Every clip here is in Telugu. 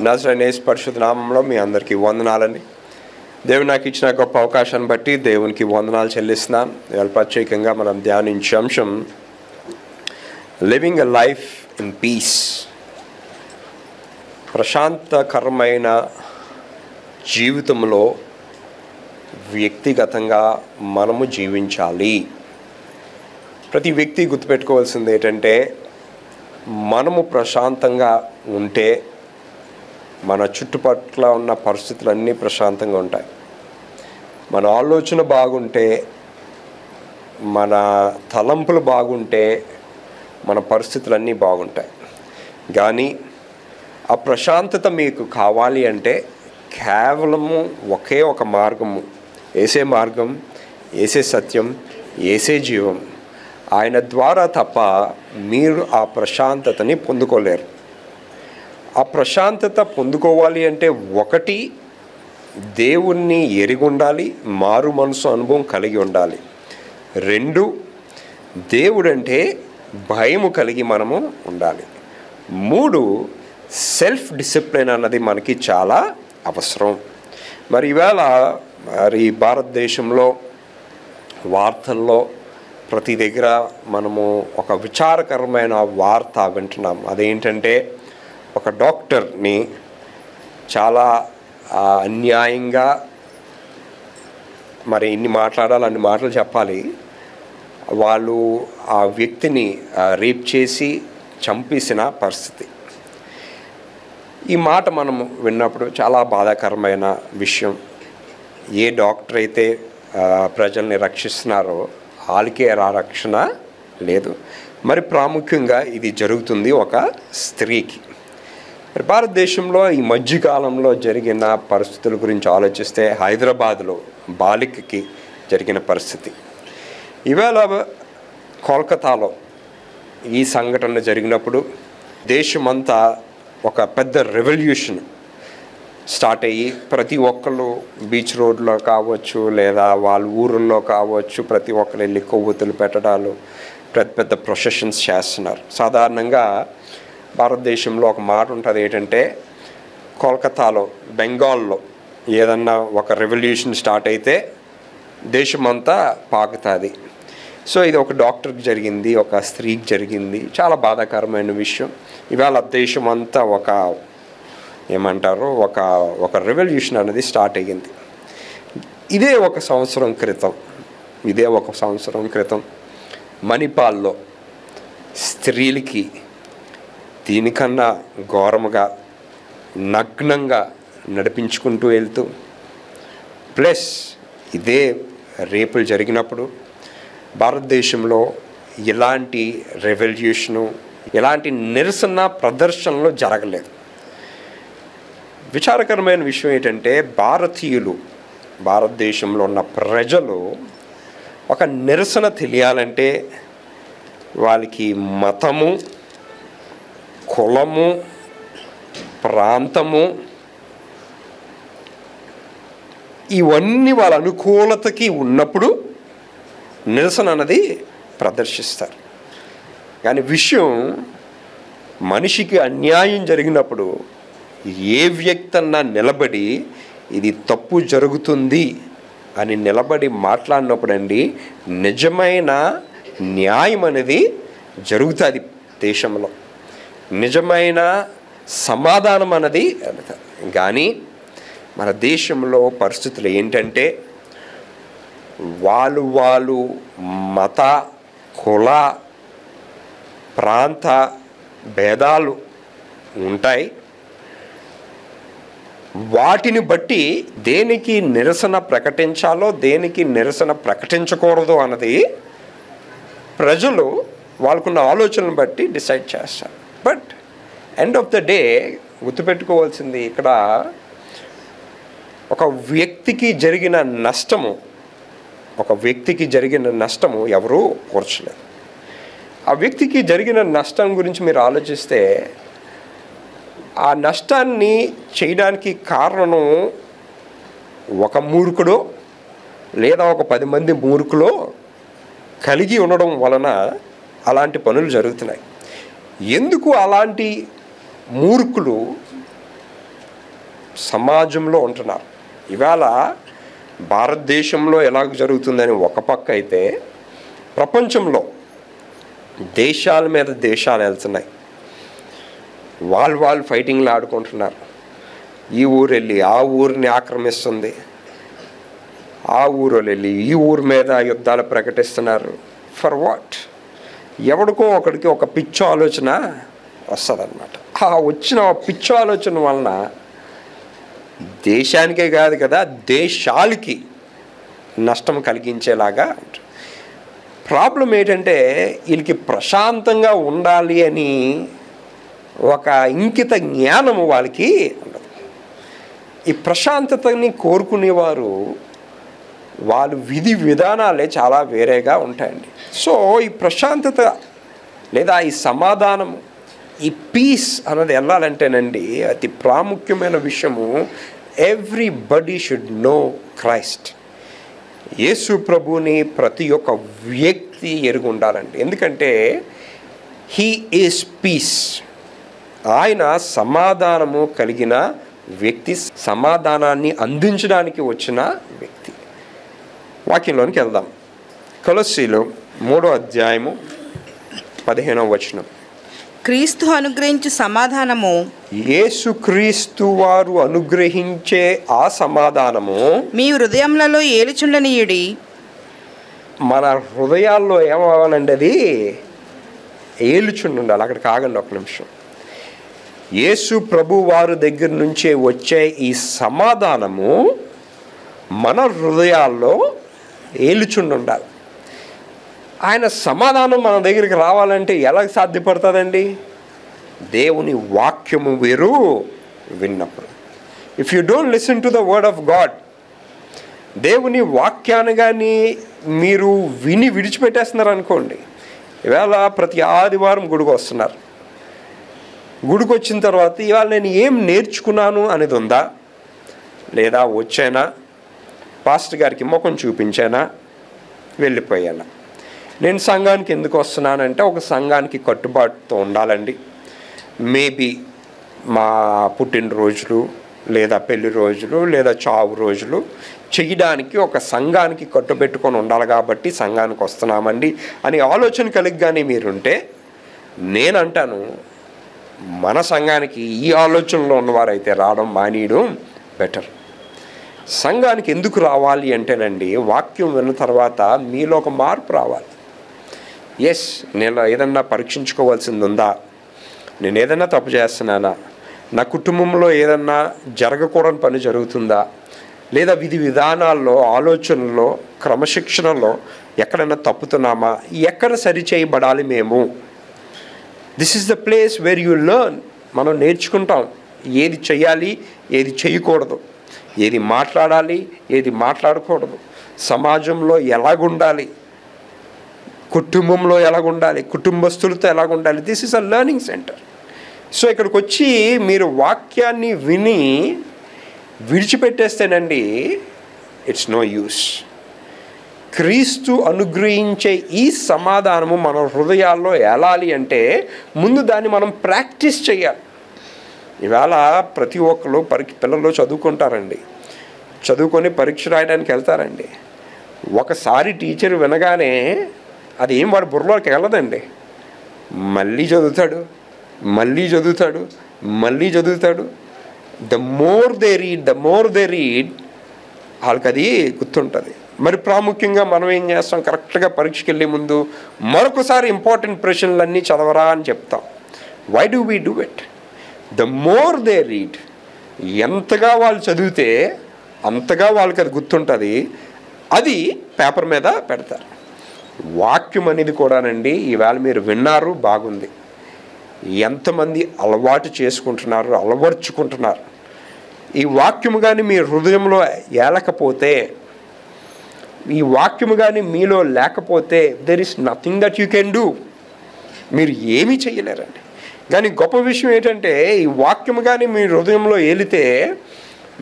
నజరేయుడైన యేసు పరిశుద్ధ నామములో మీ అందరికీ వందనాలండి. దేవుడు నాకు ఇచ్చిన గొప్ప అవకాశాన్ని బట్టి దేవునికి వందనాలు చెల్లిస్తున్నాను. ఇవాళ ప్రత్యేకంగా మనం ధ్యానించే అంశం living a life in peace. ప్రశాంతకరమైన జీవితంలో వ్యక్తిగతంగా మనము జీవించాలి. ప్రతి వ్యక్తి గుర్తుపెట్టుకోవాల్సింది ఏంటంటే, మనము ప్రశాంతంగా ఉంటే మన చుట్టుపక్కల ఉన్న పరిస్థితులన్నీ ప్రశాంతంగా ఉంటాయి. మన ఆలోచన బాగుంటే, మన తలంపులు బాగుంటే మన పరిస్థితులన్నీ బాగుంటాయి. కానీ ఆ ప్రశాంతత మీకు కావాలి అంటే కేవలము ఒకే ఒక మార్గము, యేసే మార్గం, యేసే సత్యం, యేసే జీవం. ఆయన ద్వారా తప్ప మీరు ఆ ప్రశాంతతని పొందుకోలేరు. ఆ ప్రశాంతత పొందుకోవాలి అంటే ఒకటి, దేవుణ్ణి ఎరిగి ఉండాలి, మారు మనసు అనుభవం కలిగి ఉండాలి. రెండు, దేవుడంటే భయము కలిగి మనము ఉండాలి. మూడు, సెల్ఫ్ డిసిప్లిన్ అన్నది మనకి చాలా అవసరం. మరి ఈవేళ భారతదేశంలో వార్తల్లో ప్రతి దగ్గర మనము ఒక విచారకరమైన వార్త వింటున్నాం. అదేంటంటే, ఒక డాక్టర్ని చాలా అన్యాయంగా, మరి ఇన్ని మాట్లాడాలి అన్ని మాటలు చెప్పాలి, వాళ్ళు ఆ వ్యక్తిని రేప్ చేసి చంపేసిన పరిస్థితి. ఈ మాట మనము విన్నప్పుడు చాలా బాధాకరమైన విషయం. ఏ డాక్టర్ అయితే ప్రజల్ని రక్షిస్తున్నారో వాళ్ళకే రక్షణ లేదు. మరి ప్రాముఖ్యంగా ఇది జరుగుతుంది ఒక స్త్రీకి. మరి భారతదేశంలో ఈ మధ్యకాలంలో జరిగిన పరిస్థితుల గురించి ఆలోచిస్తే, హైదరాబాద్లో బాలికకి జరిగిన పరిస్థితి, ఇవాళ కోల్కతాలో ఈ సంఘటన జరిగినప్పుడు దేశమంతా ఒక పెద్ద రెవల్యూషన్ స్టార్ట్ అయ్యి, ప్రతి ఒక్కళ్ళు బీచ్ రోడ్లో కావచ్చు, లేదా వాళ్ళ ఊరుల్లో కావచ్చు, ప్రతి ఒక్కరు వెళ్ళి కొవ్వొత్తులు పెట్టడాలు, పెద్ద పెద్ద ప్రొసెషన్స్ చేస్తున్నారు. సాధారణంగా భారతదేశంలో ఒక మాట ఉంటుంది ఏంటంటే, కోల్కతాలో, బెంగాల్లో ఏదన్నా ఒక రెవల్యూషన్ స్టార్ట్ అయితే దేశమంతా పాకుతుంది. సో ఇది ఒక డాక్టర్కి జరిగింది, ఒక స్త్రీకి జరిగింది. చాలా బాధాకరమైన విషయం. ఇవాళ దేశమంతా ఒక రెవల్యూషన్ అనేది స్టార్ట్ అయ్యింది. ఇదే ఒక సంవత్సరం క్రితం మణిపాల్లో స్త్రీలకి దీనికన్నా ఘోరముగా నగ్నంగా నడిపించుకుంటూ వెళ్తూ, ప్లస్ ఇదే రేపులు జరిగినప్పుడు భారతదేశంలో ఇలాంటి రెవల్యూషను, ఇలాంటి నిరసన ప్రదర్శనలు జరగలేదు. విచారకరమైన విషయం ఏంటంటే, భారతదేశంలో ఉన్న ప్రజలు ఒక నిరసన తెలియాలంటే వాళ్ళకి మతము, కులము, ప్రాంతము ఇవన్నీ వాళ్ళ అనుకూలతకి ఉన్నప్పుడు నిరసన అన్నది ప్రదర్శిస్తారు. కానీ విషయం, మనిషికి అన్యాయం జరిగినప్పుడు ఏ వ్యక్తి అన్నా నిలబడి ఇది తప్పు జరుగుతుంది అని నిలబడి మాట్లాడినప్పుడు అండి, నిజమైన న్యాయం అనేది జరుగుతుంది దేశంలో, నిజమైన సమాధానం అన్నది. కానీ మన దేశంలో పరిస్థితులు ఏంటంటే, వాళ్ళు మత, కుల, ప్రాంత భేదాలు ఉంటాయి. వాటిని బట్టి దేనికి నిరసన ప్రకటించాలో, దేనికి నిరసన ప్రకటించకూడదు అన్నది ప్రజలు వాళ్ళకున్న ఆలోచనను బట్టి డిసైడ్ చేస్తారు. But end of the day గుర్తుపెట్టుకోవాల్సింది, ఇక్కడ ఒక వ్యక్తికి జరిగిన నష్టము ఎవరూ కూర్చలేదు. ఆ వ్యక్తికి జరిగిన నష్టం గురించి మీరు ఆలోచిస్తే, ఆ నష్టాన్ని చేయడానికి కారణం ఒక మూర్ఖుడో లేదా ఒక 10 మంది మూర్ఖులో కలిగి ఉండడం వలన అలాంటి పనులు జరుగుతున్నాయి. ఎందుకు అలాంటి మూర్ఖులు సమాజంలో ఉంటున్నారు. ఇవాళ భారతదేశంలో ఎలాగ జరుగుతుందని ఒక పక్క అయితే, ప్రపంచంలో దేశాల మీద దేశాలు వెళ్తున్నాయి. వాళ్ళు ఫైటింగ్లు ఆడుకుంటున్నారు. ఈ ఊరు వెళ్ళి ఆ ఊరిని ఆక్రమిస్తుంది, ఆ ఊరు వెళ్ళి ఈ ఊరి మీద యుద్ధాలు ప్రకటిస్తున్నారు. For what? ఎవడికో ఒకడికి ఒక పిచ్చో ఆలోచన వస్తుందన్నమాట. ఆ వచ్చిన పిచ్చో ఆలోచన వలన దేశానికే కాదు కదా, దేశాలకి నష్టం కలిగించేలాగా. ప్రాబ్లం ఏంటంటే వీళ్ళకి ప్రశాంతంగా ఉండాలి అని ఒక ఇంకిత జ్ఞానము వాళ్ళకి ఉండదు. ఈ ప్రశాంతతని కోరుకునేవారు వాళ్ళ విధి విధానాలే చాలా వేరేగా ఉంటాయండి. సో ఈ ప్రశాంతత లేదా ఈ సమాధానము, ఈ పీస్ అన్నది వెళ్ళాలంటేనండి అతి ప్రాముఖ్యమైన విషయము, ఎవ్రీబడి షుడ్ నో క్రైస్ట్. యేసు ప్రభుని ప్రతి ఒక్క వ్యక్తి ఎరుగు ఉండాలండి. ఎందుకంటే హీ ఈజ్ పీస్. ఆయన సమాధానము కలిగిన వ్యక్తి, సమాధానాన్ని అందించడానికి వచ్చిన వ్యక్తి. వాక్యంలోనికి వెళ్దాం. కొలస్సీలు 3వ అధ్యాయము 15వ వచనం. క్రీస్తు అనుగ్రహించు సమాధానము, యేసుక్రీస్తు వారు అనుగ్రహించే ఆ సమాధానము మీ హృదయములలో ఏలుచుండనీయుడి. మన హృదయాల్లో ఏమవ్వాలండి? అది ఏలుచుండి ఉండాలి. అక్కడికి ఆగండి ఒక నిమిషం. యేసు ప్రభు వారి దగ్గర నుంచే వచ్చే ఈ సమాధానము మన హృదయాల్లో ఏలుచుండి ఉండాలి. ఆయన సమాధానం మన దగ్గరికి రావాలంటే ఎలా సాధ్యపడుతుందండి? దేవుని వాక్యము వేరు విన్నప్పుడు. If you don't listen to the word of God, దేవుని వాక్యాన్ని కానీ మీరు విని విడిచిపెట్టేస్తున్నారు అనుకోండి. ఇవాళ ప్రతి ఆదివారం గుడికి వస్తున్నారు. గుడికి వచ్చిన తర్వాత ఇవాళ నేను ఏం నేర్చుకున్నాను అనేది ఉందా? లేదా వచ్చానా, పాస్టర్ గారికి ముఖం చూపించానా, వెళ్ళిపోయానా? నేను సంఘానికి ఎందుకు వస్తున్నానంటే ఒక సంఘానికి కట్టుబాటుతో ఉండాలండి. మేబీ మా పుట్టినరోజులు లేదా పెళ్లి రోజులు లేదా చావు రోజులు చేయడానికి ఒక సంఘానికి కట్టుబెట్టుకొని ఉండాలి కాబట్టి సంఘానికి వస్తున్నామండి అని ఆలోచన కలిగి కానీ మీరుంటే, నేనంటాను మన సంఘానికి ఈ ఆలోచనలో ఉన్నవారైతే రావడం మానేయడం బెటర్. సంఘానికి ఎందుకు రావాలి అంటేనండి, వాక్యం విన్న తర్వాత మీలో ఒక మార్పు రావాలి. ఎస్, నేను ఏదన్నా పరీక్షించుకోవాల్సింది ఉందా? నేను ఏదన్నా తప్పు చేస్తున్నానా? నా కుటుంబంలో ఏదన్నా జరగకూడని పని జరుగుతుందా? లేదా విధి విధానాల్లో, ఆలోచనల్లో, క్రమశిక్షణలో ఎక్కడైనా తప్పుతున్నామా? ఎక్కడ సరిచేయబడాలి మేము? This is the place where you learn. మనం నేర్చుకుంటాం ఏది చేయాలి, ఏది చేయకూడదు, ఏది మాట్లాడాలి, ఏది మాట్లాడకూడదు, సమాజంలో ఎలాగుండాలి, కుటుంబంలో ఎలాగుండాలి, కుటుంబస్తులతో ఎలాగుండాలి. This is a learning centre. So ఇక్కడికి వచ్చి మీరు వాక్యాన్ని విని విడిచిపెట్టేస్తేనండి ఇట్స్ నో యూస్. క్రీస్తు అనుగ్రహించే ఈ సమాధానము మన హృదయాల్లో ఎలాలి అంటే ముందు దాన్ని మనం ప్రాక్టీస్ చేయాలి. ఇవాళ ప్రతి ఒక్కరు పిల్లలు చదువుకుంటారండి, చదువుకొని పరీక్ష రాయడానికి వెళ్తారండి. ఒకసారి టీచర్ వినగానే అది ఏం వాడు బుర్రలోకి వెళ్ళదండి. మళ్ళీ చదువుతాడు, మళ్ళీ చదువుతాడు, మళ్ళీ చదువుతాడు. ద మోర్ దే రీడ్ వాళ్ళకి అది గుర్తుంటుంది. మరి ప్రాముఖ్యంగా మనం ఏం చేస్తాం? కరెక్ట్గా పరీక్షకి వెళ్ళే ముందు మరొకసారి ఇంపార్టెంట్ ప్రశ్నలన్నీ చదవరా అని చెప్తాం. Why do we do it? The more they read, ఎంతగా వాళ్ళు చదివితే అంతగా వాళ్ళకి అది గుర్తుంటుంది. అది పేపర్ మీద పెడతారు. వాక్యం అనేది కూడానండి, ఈవేళ మీరు విన్నారు, బాగుంది. ఎంతమంది అలవాటు చేసుకుంటున్నారు, అలవర్చుకుంటున్నారు? ఈ వాక్యము కానీ మీ హృదయంలో ఏలకపోతే, ఈ వాక్యము కానీ మీలో లేకపోతే there is nothing that you can do. మీరు ఏమీ చేయలేరండి. కానీ గొప్ప విషయం ఏంటంటే ఈ వాక్యము కానీ మీ హృదయంలో ఏలితే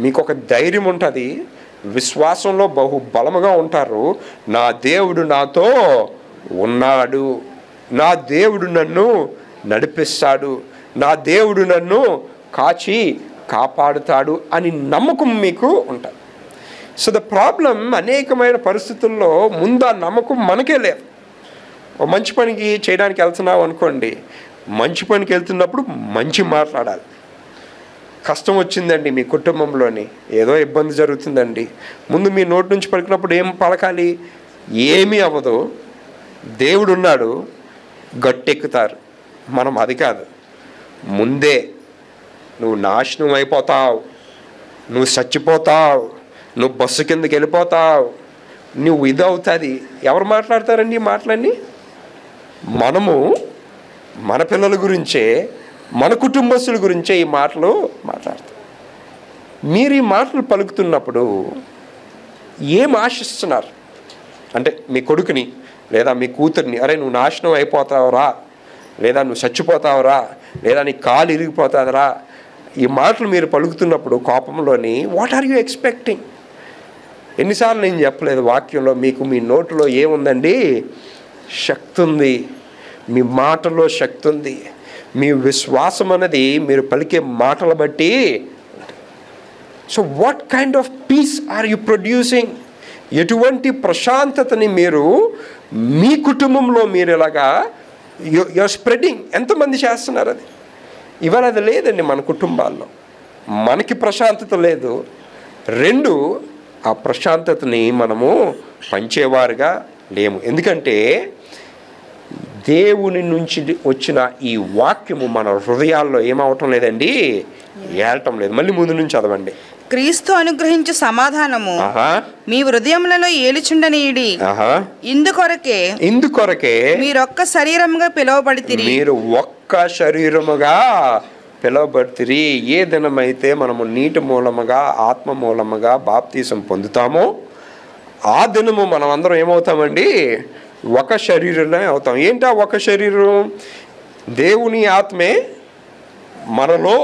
మీకు ఒక ధైర్యం ఉంటుంది, విశ్వాసంలో బహుబలముగా ఉంటారు. నా దేవుడు నాతో ఉన్నాడు, నా దేవుడు నన్ను నడిపిస్తాడు, నా దేవుడు నన్ను కాచి కాపాడుతాడు అని నమ్మకం మీకు ఉంటుంది. సో ద ప్రాబ్లం అనేకమైన పరిస్థితుల్లో ముందు ఆ నమ్మకం మనకే లేదు. ఓ మంచి పనికి చేయడానికి వెళ్తున్నావు అనుకోండి, మంచి పనికి వెళ్తున్నప్పుడు మంచి మాట్లాడాలి. కష్టం వచ్చిందండి మీ కుటుంబంలోని, ఏదో ఇబ్బంది జరుగుతుందండి, ముందు మీ నోటి నుంచి పలికినప్పుడు ఏం పలకాలి? ఏమీ అవ్వదు, దేవుడు ఉన్నాడు, గట్టెక్కుతారు. మనం అది కాదు, ముందే నువ్వు నాశనం అయిపోతావు, నువ్వు చచ్చిపోతావు, నువ్వు బస్సు కిందకి వెళ్ళిపోతావు, నువ్వు ఇది అవుతుంది. ఎవరు మాట్లాడతారండి ఈ మాటలన్నీ? మనము మన పిల్లల గురించే, మన కుటుంబస్తుల గురించే ఈ మాటలు మాట్లాడతాం. మీరు ఈ మాటలు పలుకుతున్నప్పుడు ఏం ఆశిస్తున్నారు? అంటే మీ కొడుకుని లేదా మీ కూతుర్ని, అరే నువ్వు నాశనం అయిపోతావురా, లేదా నువ్వు చచ్చిపోతావురా, లేదా నీ కాలు ఇరిగిపోతుందిరా, ఈ మాటలు మీరు పలుకుతున్నప్పుడు కోపంలోని వాట్ ఆర్ యూ ఎక్స్పెక్టింగ్? ఎన్నిసార్లు నేను చెప్పలేదు వాక్యంలో, మీకు మీ నోటిలో ఏముందండి? శక్తి ఉంది, మీ మాటలో శక్తి ఉంది. మీ విశ్వాసం అనేది మీరు పలికే మాటలు బట్టి. So what kind of peace are you producing? ఎటువంటి ప్రశాంతతని మీరు మీ కుటుంబంలో మీరు ఇలాగా యూఆర్ స్ప్రెడింగ్? ఎంతమంది చేస్తున్నారు అది? ఇవాళ అది లేదండి మన కుటుంబాల్లో. మనకి ప్రశాంతత లేదు. 2, ఆ ప్రశాంతతని మనము పంచేవారుగా లేము. ఎందుకంటే దేవుని నుంచి వచ్చిన ఈ వాక్యము మన హృదయాల్లో ఏమవటం లేదండి, ఏలటం లేదు. మళ్ళీ ముందు నుంచి చదవండి. క్రీస్తు అనుగ్రహించు సమాధానము మీ హృదయములలో ఏలుచుండనీయుడి. ఇందుకొరకే మీరొక్క శరీరముగా పిలువబడితిరి. మీరు ఒక్క శరీరముగా పిలువబడితిరి. ఏ దినమైతే మనము నీటి మూలముగా ఆత్మ మూలముగా బాప్తీసం పొందుతామో ఆ దినము మనం అందరం ఏమవుతామండి? ఒక శరీరమే అవుతాం. ఏంటా ఒక శరీరం? దేవుని ఆత్మే మనలో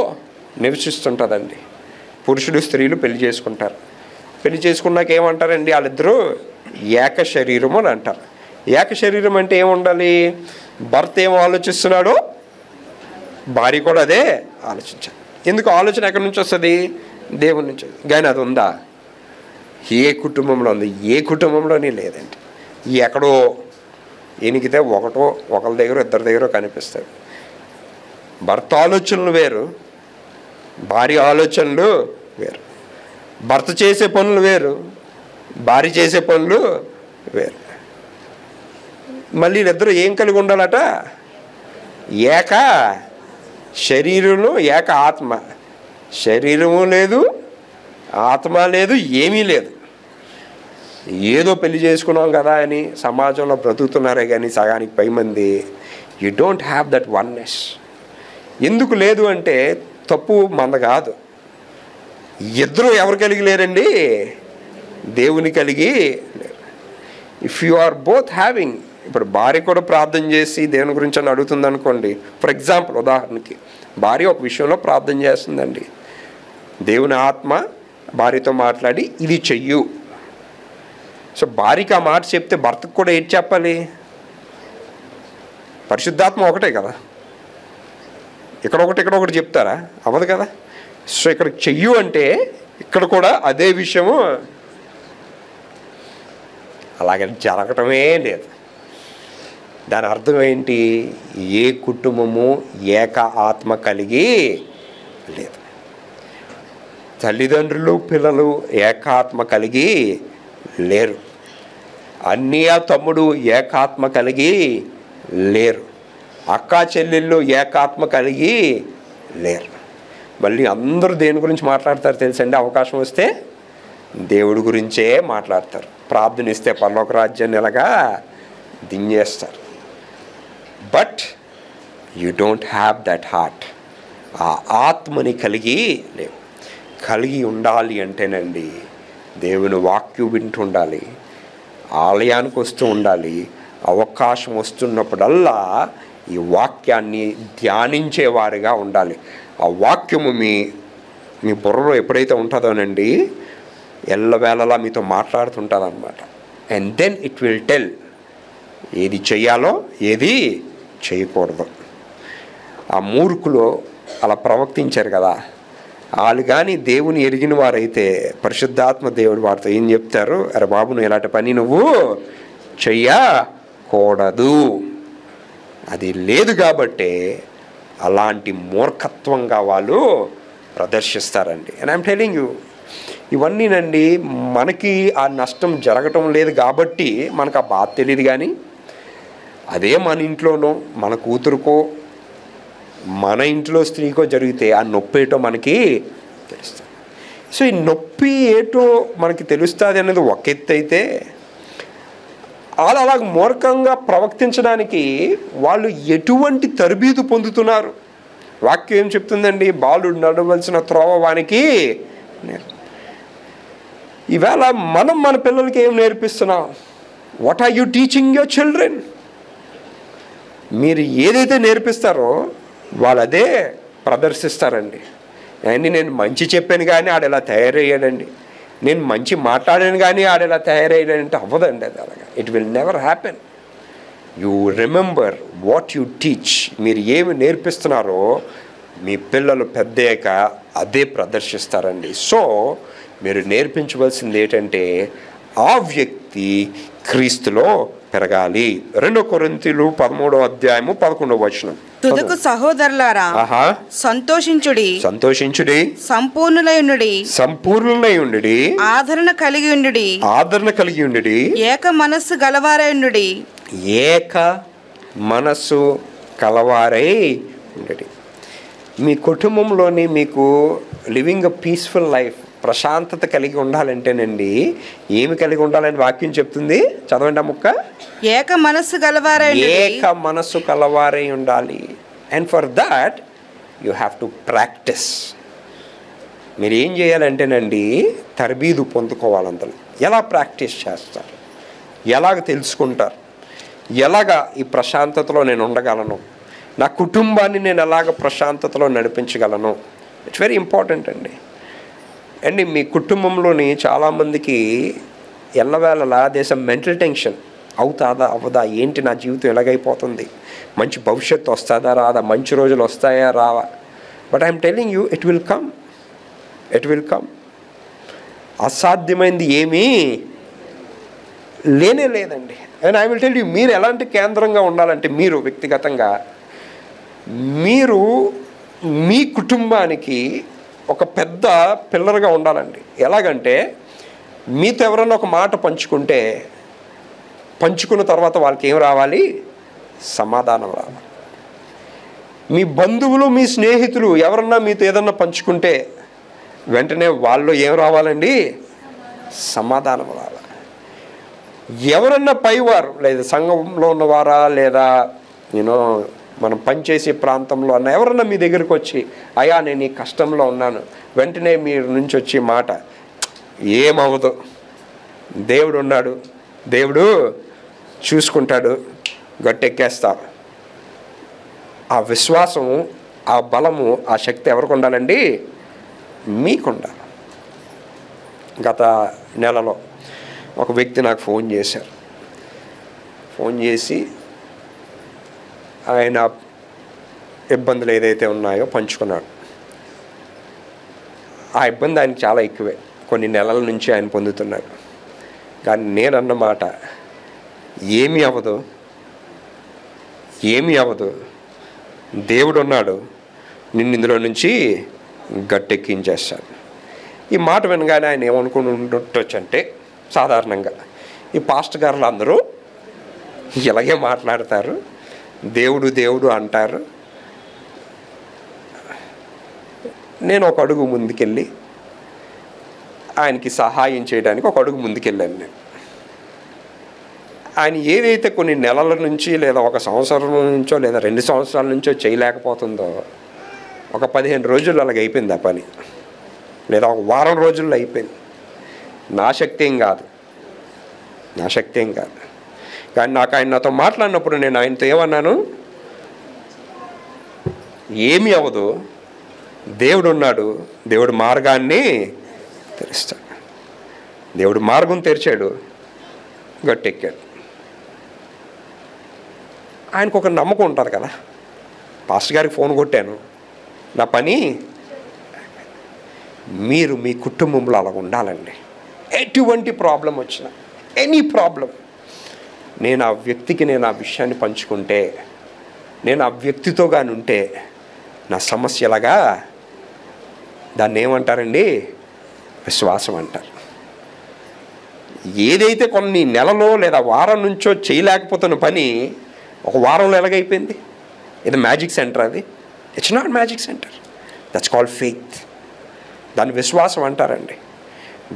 నివసిస్తుంటుందండి. పురుషుడు స్త్రీలు పెళ్లి చేసుకుంటారు. పెళ్లి చేసుకున్నాక ఏమంటారండి? వాళ్ళిద్దరూ ఏక శరీరం అని అంటారు. ఏక శరీరం అంటే ఏముండాలి? భర్త ఏం ఆలోచిస్తున్నాడో భార్య కూడా అదే ఆలోచించాలి. ఎందుకు? ఆలోచన ఎక్కడి నుంచి వస్తుంది? దేవుని నుంచి. కానీ అది ఉందా? ఏ కుటుంబంలో ఉంది? ఏ కుటుంబంలోనే లేదండి. ఎక్కడో ఎనికితే ఒకరి దగ్గర ఇద్దరి దగ్గర కనిపిస్తాడు. భర్త ఆలోచనలు వేరు, భార్య ఆలోచనలు వేరు. భర్త చేసే పనులు వేరు, భార్య చేసే పనులు వేరు. మళ్ళీ వీళ్ళిద్దరూ ఏం కలిగి ఉండాలట? ఏక శరీరము, ఏక ఆత్మ. శరీరము లేదు, ఆత్మ లేదు, ఏమీ లేదు. ఏదో పెళ్లి చేసుకున్నాం కదా అని సమాజంలో బ్రతుకుతున్నారే కానీ సగానికి పై మంది you don't have that oneness. ఎందుకు లేదు అంటే తప్పు మంద కాదు. ఇద్దరు ఎవరు కలిగి లేరండి? దేవుని కలిగి లేరు. If you are both having, ఇప్పుడు భార్య కూడా ప్రార్థన చేసి దేవుని గురించి అని అడుగుతుంది అనుకోండి. ఫర్ ఎగ్జాంపుల్, ఉదాహరణకి భార్య ఒక విషయంలో ప్రార్థన చేస్తుందండి. దేవుని ఆత్మ భార్యతో మాట్లాడి ఇది చెయ్యు. సో భార్యకి ఆ మాట చెప్తే భర్తకు కూడా ఏంటి చెప్పాలి? పరిశుద్ధాత్మ ఒకటే కదా, ఇక్కడ ఒకటి చెప్తారా? అవ్వదు కదా. సో ఇక్కడ చెయ్యు అంటే ఇక్కడ కూడా అదే విషయము అలాగే జరగటమే లేదు. దాని అర్థం ఏంటి? ఏ కుటుంబము ఏక ఆత్మ కలిగి లేదు. తల్లిదండ్రులు పిల్లలు ఏకాత్మ కలిగి లేరు. అన్నయ్య తమ్ముడు ఏకాత్మ కలిగి లేరు. అక్కా చెల్లెళ్ళు ఏకాత్మ కలిగి లేరు. మళ్ళీ అందరూ దేని గురించి మాట్లాడతారు తెలుసండి? అవకాశం వస్తే దేవుడి గురించే మాట్లాడతారు. ప్రార్థన ఇస్తే పరలోక రాజ్యాన్ని ఎలాగా దించేస్తారు. But you don't have that heart. ఆ ఆత్మని కలిగి లేవు. కలిగి ఉండాలి అంటేనండి దేవుని వాక్యం వింటుండాలి, ఆలయానికి వస్తూ ఉండాలి. అవకాశం వస్తున్నప్పుడల్లా ఈ వాక్యాన్ని ధ్యానించేవారిగా ఉండాలి. ఆ వాక్యము మీ బుర్రలో ఎప్పుడైతే ఉంటుందోనండి ఎల్లవేళలా మీతో మాట్లాడుతుంటుంది అన్నమాట. And then it will tell ఏది చెయ్యాలో ఏది చేయకూడదు. ఆ మూర్ఖులు అలా ప్రవర్తించారు కదా, వాళ్ళు కానీ దేవుని ఎరిగిన వారైతే పరిశుద్ధాత్మ దేవుడు వారితో ఏం చెప్తారు? అరే బాబు, నువ్వు ఇలాంటి పని నువ్వు చెయ్యకూడదు. అది లేదు కాబట్టే అలాంటి మూర్ఖత్వంగా వాళ్ళు ప్రదర్శిస్తారండి. అండ్ ఐఎమ్ టెలింగ్ యూ, ఇవన్నీనండి మనకి ఆ నష్టం జరగటం లేదు కాబట్టి మనకు ఆ బాధ తెలియదు. కానీ అదే మన ఇంట్లోనో మన కూతురుకో మన ఇంట్లో స్త్రీకో జరిగితే ఆ నొప్పి ఏటో మనకి తెలుస్తుంది. సో ఈ నొప్పి ఏటో మనకి తెలుస్తుంది అనేది ఒక ఎత్తు అయితే, వాళ్ళు అలాగ మూర్ఖంగా ప్రవర్తించడానికి వాళ్ళు ఎటువంటి తరబీదు పొందుతున్నారు? వాక్యం ఏం చెప్తుందండి? బాలుడు నడవలసిన త్రోవ వానికి. ఈవేళ మనం మన పిల్లలకి ఏం నేర్పిస్తున్నాం? What are you teaching your children? మీరు ఏదైతే నేర్పిస్తారో వాళ్ళు అదే ప్రదర్శిస్తారండి. అండి నేను మంచి చెప్పాను కానీ ఆడెలా తయారయ్యాడండి, నేను మంచి మాట్లాడాను కానీ ఆడెలా తయారయ్యాడంటే అవ్వదండి. అది అలాగా it will never happen. You remember what you teach. మీరు ఏమి నేర్పిస్తున్నారో మీ పిల్లలు పెద్దయ్యాక అదే ప్రదర్శిస్తారండి. సో మీరు నేర్పించవలసింది ఏంటంటే ఆ వ్యక్తి క్రీస్తులో పెరగాలి. 2 కొరింథీయులు 13:11. తుదకు సహోదరులారా, సంతోషించుడి, సంపూర్ణులై ఉండుడి, ఆదరణ కలిగి ఉండుడి, ఏక మనస్సు కలవారై ఉండుడి. మీ కుటుంబంలోని మీకు లివింగ్ అ పీస్ఫుల్ లైఫ్, ప్రశాంతత కలిగి ఉండాలంటేనండి ఏమి కలిగి ఉండాలని వాక్యం చెప్తుంది? చదవండి ఆ ముక్క. ఏక మనస్సు కలవారై ఉండాలి. And for that you have to practice. మీరు ఏం చేయాలంటేనండి తరబీదు పొందుకోవాలందరూ. ఎలా ప్రాక్టీస్ చేస్తారు? ఎలాగ తెలుసుకుంటారు? ఎలాగ ఈ ప్రశాంతతలో నేను ఉండగలను? నా కుటుంబాన్ని నేను ఎలాగ ప్రశాంతతలో నడిపించగలను? ఇట్స్ వెరీ ఇంపార్టెంట్ అండి. అండ్ మీ కుటుంబంలోని చాలామందికి ఎల్లవేళలా దేశం మెంటల్ టెన్షన్ అవుతాదా అవ్వదా, ఏంటి నా జీవితం ఎలాగైపోతుంది, మంచి భవిష్యత్తు వస్తుందా రాదా, మంచి రోజులు వస్తాయా రావా. But I'm telling you it will come. అసాధ్యమైంది ఏమీ లేదండి. And I will tell you, మీరు ఎలాంటి కేంద్రంగా ఉండాలంటే మీరు వ్యక్తిగతంగా మీరు మీ కుటుంబానికి ఒక పెద్ద పిల్లర్గా ఉండాలండి. ఎలాగంటే మీతో ఎవరన్నా ఒక మాట పంచుకున్న తర్వాత వాళ్ళకి ఏం రావాలి? సమాధానం రావాలి. మీ బంధువులు మీ స్నేహితులు ఎవరన్నా మీతో ఏదన్నా పంచుకుంటే వెంటనే వాళ్ళు ఏం రావాలండి? సమాధానం రావాలి. ఎవరన్నా పైవారు లేదా సంఘంలో ఉన్నవారా లేదా మనం పనిచేసే ప్రాంతంలో అన్న ఎవరన్నా మీ దగ్గరికి వచ్చి అయ్యా నేను ఈ కష్టంలో ఉన్నాను, వెంటనే మీరు నుంచి వచ్చే మాట ఏమవ్వదు, దేవుడు ఉన్నాడు, దేవుడు చూసుకుంటాడు, గట్టెక్కేస్తా. ఆ విశ్వాసం, ఆ బలము, ఆ శక్తి ఎవరికి ఉండాలండి? మీకుండాలి. గత నెలలో ఒక వ్యక్తి నాకు ఫోన్ చేసి ఆయన ఇబ్బందులు ఏదైతే ఉన్నాయో పంచుకున్నాడు. ఆ ఇబ్బంది ఆయనకి చాలా ఎక్కువే, కొన్ని నెలల నుంచి ఆయన పొందుతున్నాడు. కానీ నేనన్న మాట ఏమీ అవ్వదు, దేవుడు ఉన్నాడు, నిన్ను ఇందులో నుంచి గట్టెక్కించేస్తాడు. ఈ మాట వినగానే ఆయన ఏమనుకుంటుండొచ్చు అంటే, సాధారణంగా ఈ పాస్టర్ గారులు అందరూ ఇలాగే మాట్లాడతారు, దేవుడు అంటారు. నేను ఒక అడుగు ముందుకెళ్ళి ఆయనకి సహాయం చేయడానికి ఒక అడుగు ముందుకెళ్ళాను. నేను ఆయన ఏదైతే కొన్ని నెలల నుంచి లేదా 1 సంవత్సరం నుంచో లేదా 2 సంవత్సరాల నుంచో చేయలేకపోతుందో ఒక 15 రోజుల్లో అలాగ అయిపోయింది ఆ పని, లేదా ఒక వారం రోజుల్లో అయిపోయింది. నా శక్తి ఏం కాదు. కానీ నాతో మాట్లాడినప్పుడు నేను ఆయనతో ఏమన్నాను? ఏమీ అవ్వదు, దేవుడు ఉన్నాడు, దేవుడు మార్గాన్ని తెరుస్తాడు. దేవుడు మార్గం తెరిచాడు, గట్టెక్కాడు. ఆయనకు ఒక నమ్మకం ఉంటుంది కదా. పాస్టర్ గారికి ఫోన్ కొట్టాను, నా పని మీరు మీ కుటుంబంలో అలా ఉండాలండి. ఎటువంటి ప్రాబ్లం వచ్చినా, ఎనీ ప్రాబ్లం, నేను ఆ వ్యక్తికి నేను ఆ విషయాన్ని పంచుకుంటే, నేను ఆ వ్యక్తితో కానీ ఉంటే నా సమస్యలాగా దాన్ని ఏమంటారండి? విశ్వాసం అంటారు. ఏదైతే కొన్ని నెలలో లేదా వారం నుంచో చేయలేకపోతున్న పని ఒక వారంలో ఎలాగైపోయింది? ఇది మ్యాజిక్ సెంటర్. అది it's not magic centre, that's called faith. దాన్ని విశ్వాసం అంటారండి.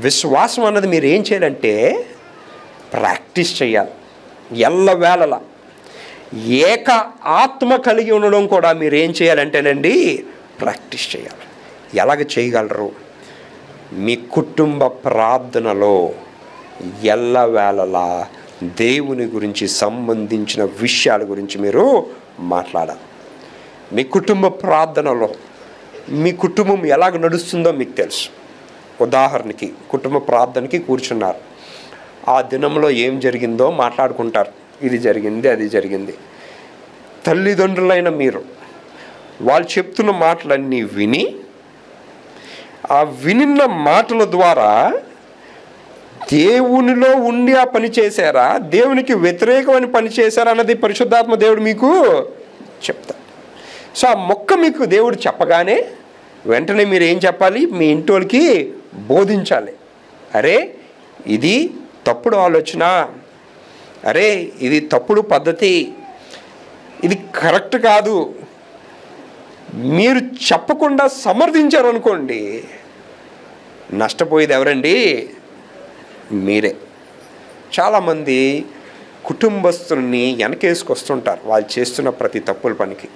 విశ్వాసం అన్నది మీరు ఏం చేయాలంటే ప్రాక్టీస్ చేయాలి. ఎల్లవేళలా ఏక ఆత్మ కలిగి ఉండడం కూడా మీరు ఏం చేయాలంటేనండి ప్రాక్టీస్ చేయాలి. ఎలాగ చేయగలరు? మీ కుటుంబ ప్రార్థనలో ఎల్లవేళలా దేవుని గురించి సంబంధించిన విషయాల గురించి మీరు మాట్లాడాలి. మీ కుటుంబ ప్రార్థనలో మీ కుటుంబం ఎలాగ నడుస్తుందో మీకు తెలుసు. ఉదాహరణకి కుటుంబ ప్రార్థనకి కూర్చున్నారు, ఆ దినంలో ఏం జరిగిందో మాట్లాడుకుంటారు. ఇది జరిగింది, అది జరిగింది. తల్లిదండ్రులైన మీరు వాళ్ళు చెప్తున్న మాటలన్నీ విని, ఆ వినిన మాటల ద్వారా దేవునిలో ఉండి ఆ పని చేశారా, దేవునికి వ్యతిరేకమైన పని చేశారా అన్నది పరిశుద్ధాత్మ దేవుడు మీకు చెప్తారు. సో ఆ మొక్క మీకు దేవుడు చెప్పగానే వెంటనే మీరు ఏం చెప్పాలి? మీ ఇంటి వాళ్ళకి బోధించాలి. అరే ఇది తప్పుడు ఆలోచన, అరే ఇది తప్పుడు పద్ధతి, ఇది కరెక్ట్ కాదు. మీరు చెప్పకుండా సమర్థించారు అనుకోండి, నష్టపోయేది ఎవరండి? మీరే. చాలామంది కుటుంబస్తుల్ని వెనకేసుకొస్తుంటారు వాళ్ళు చేస్తున్న ప్రతి తప్పుల పనికి.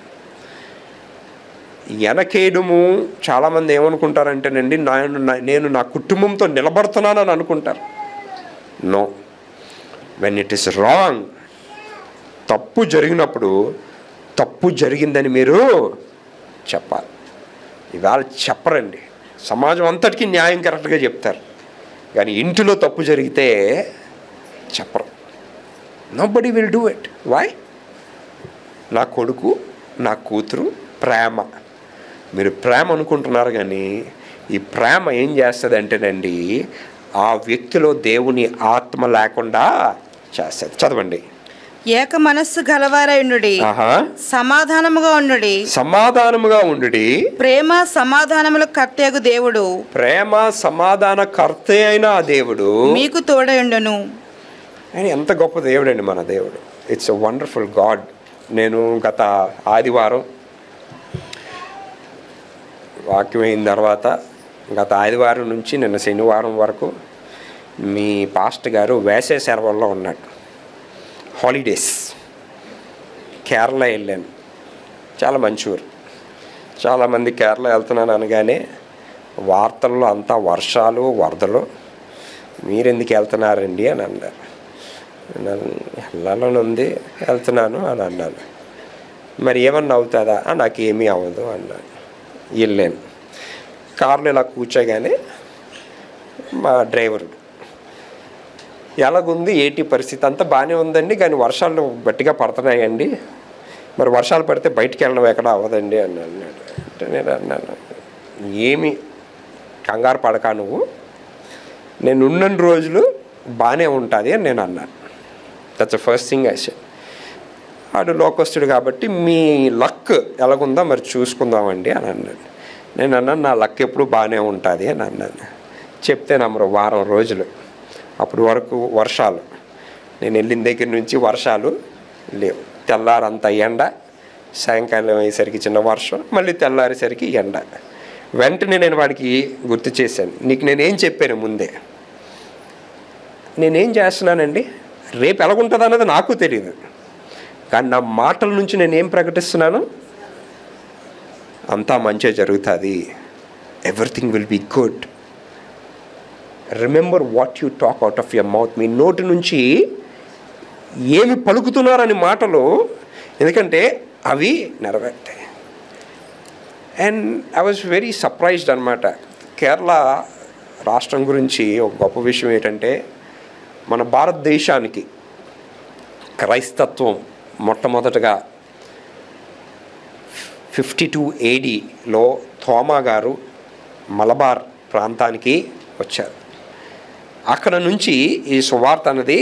వెనకేయడము చాలామంది ఏమనుకుంటారంటేనండి, నేను నా కుటుంబంతో నిలబడుతున్నానని అనుకుంటారు. No, when it is wrong, తప్పు జరిగినప్పుడు తప్పు జరిగిందని మీరు చెప్పాలి. ఇవాళ చెప్పరండి, సమాజం అంతటికీ న్యాయం కరెక్ట్గా చెప్తారు, కానీ ఇంటిలో తప్పు జరిగితే చెప్పరు. Nobody will do it. Why? నా కొడుకు నా కూతురు ప్రేమ, మీరు ప్రేమ అనుకుంటున్నారు, కానీ ఈ ప్రేమ ఏం చేస్తుంది అంటేనండి ఆ వ్యక్తిలో దేవుని ఆత్మ లేకుండా చేస్తుంది. చదవండి. ఏక మనస్సు గలవారైనుడి, సమాధానముగా ఉండుడి, సమాధానముగా ఉండుడి. ప్రేమ సమాధానముల కర్తయగు దేవుడు, ప్రేమ సమాధాన కర్తే అయిన ఆ దేవుడు మీకు తోడయుండును. ఆయన ఎంత గొప్ప దేవుడు అండి మన దేవుడు. It's a wonderful God. నేను గత ఆదివారం వాక్యం అయిన తర్వాత గత ఆదివారం నుంచి నిన్న శనివారం వరకు మీ పాస్టర్ గారు వేసవి సెలవుల్లో ఉన్నాడు, హాలిడేస్. కేరళ వెళ్ళాను. చాలా మంచి ఊరు. చాలామంది కేరళ వెళ్తున్నాను అనగానే వార్తల్లో అంతా వర్షాలు వరదలు, మీరెందుకు వెళ్తున్నారండి అని అన్నారు. వెళ్ళాలని ఉంది, వెళ్తున్నాను అని అన్నాను. మరి ఏమన్నా అవుతుందా? నాకు ఏమీ అవ్వదు అన్నాను. వెళ్ళాను. కారులో ఇలా కూర్చోగానే మా డ్రైవరు ఎలాగుంది ఏంటి పరిస్థితి? అంతా బాగానే ఉందండి, కానీ వర్షాలు గట్టిగా పడుతున్నాయండి, మరి వర్షాలు పడితే బయటికి వెళ్ళడం ఎక్కడ అవ్వదండి అని అన్నాడు. అంటే నేను అన్నాను, ఏమి కంగారు పడక నువ్వు, నేను ఉన్న రోజులు బాగానే ఉంటుంది అని నేను అన్నాను. That's the first thing I said. వాడు లోకస్తుడు కాబట్టి మీ లక్ ఎలాగుందో మరి చూసుకుందామండి అని అన్నాడు. నేను అన్నాను, నా లక్ ఎప్పుడు బాగానే ఉంటుంది అని అన్నాను. చెప్తే నమ్మరు. వారం రోజులు అప్పుడు వరకు వర్షాలు, నేను వెళ్ళిన దగ్గర నుంచి వర్షాలు లేవు. తెల్లారంతా ఎండ, సాయంకాలం అయ్యేసరికి చిన్న వర్షం, మళ్ళీ తెల్లారేసరికి ఎండ. వెంటనే నేను వాడికి గుర్తు చేశాను, నీకు నేనేం చెప్పాను ముందే, నేనేం చేస్తున్నానండి, రేపు ఎలాగుంటుంది అన్నది నాకు తెలియదు, కానీ నా మాటల నుంచి నేనేం ప్రకటిస్తున్నాను, అంతా మంచిగా జరుగుతుంది, everything will be good. Remember what you talk out of your mouth. మీ నోటి నుంచి ఏమి పలుకుతున్నారని మాటలు, ఎందుకంటే అవి నెరవేరుతాయి. And I was very surprised అనమాట. కేరళ రాష్ట్రం గురించి ఒక గొప్ప విషయం ఏంటంటే, మన భారతదేశానికి క్రైస్తత్వం మొట్టమొదటగా 52 ADలో థోమా గారు మలబార్ ప్రాంతానికి వచ్చారు. అక్కడ నుంచి ఈ సువార్త అనేది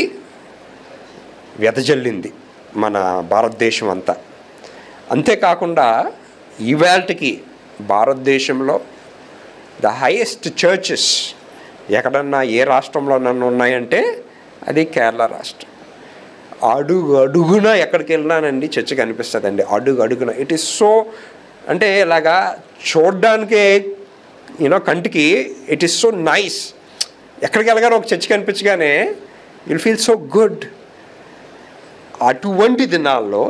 వెదజల్లింది మన భారతదేశం అంతా. అంతేకాకుండా ఈవేళకి భారతదేశంలో ద హైయెస్ట్ చర్చెస్ ఎక్కడన్నా ఏ రాష్ట్రంలో నన్ను ఉన్నాయంటే అది కేరళ రాష్ట్రం. అడుగు అడుగున ఎక్కడికి వెళ్ళినానండి చర్చ్ కనిపిస్తుందండి, అడుగు అడుగున. ఇట్ ఈస్ సో, అంటే ఇలాగా చూడ్డానికే కంటికి ఇట్ ఈస్ సో నైస్. ఎక్కడికి వెళ్ళగానే ఒక చర్చ్ కనిపించగానే యుల్ ఫీల్ సో గుడ్. అటువంటి దినాల్లో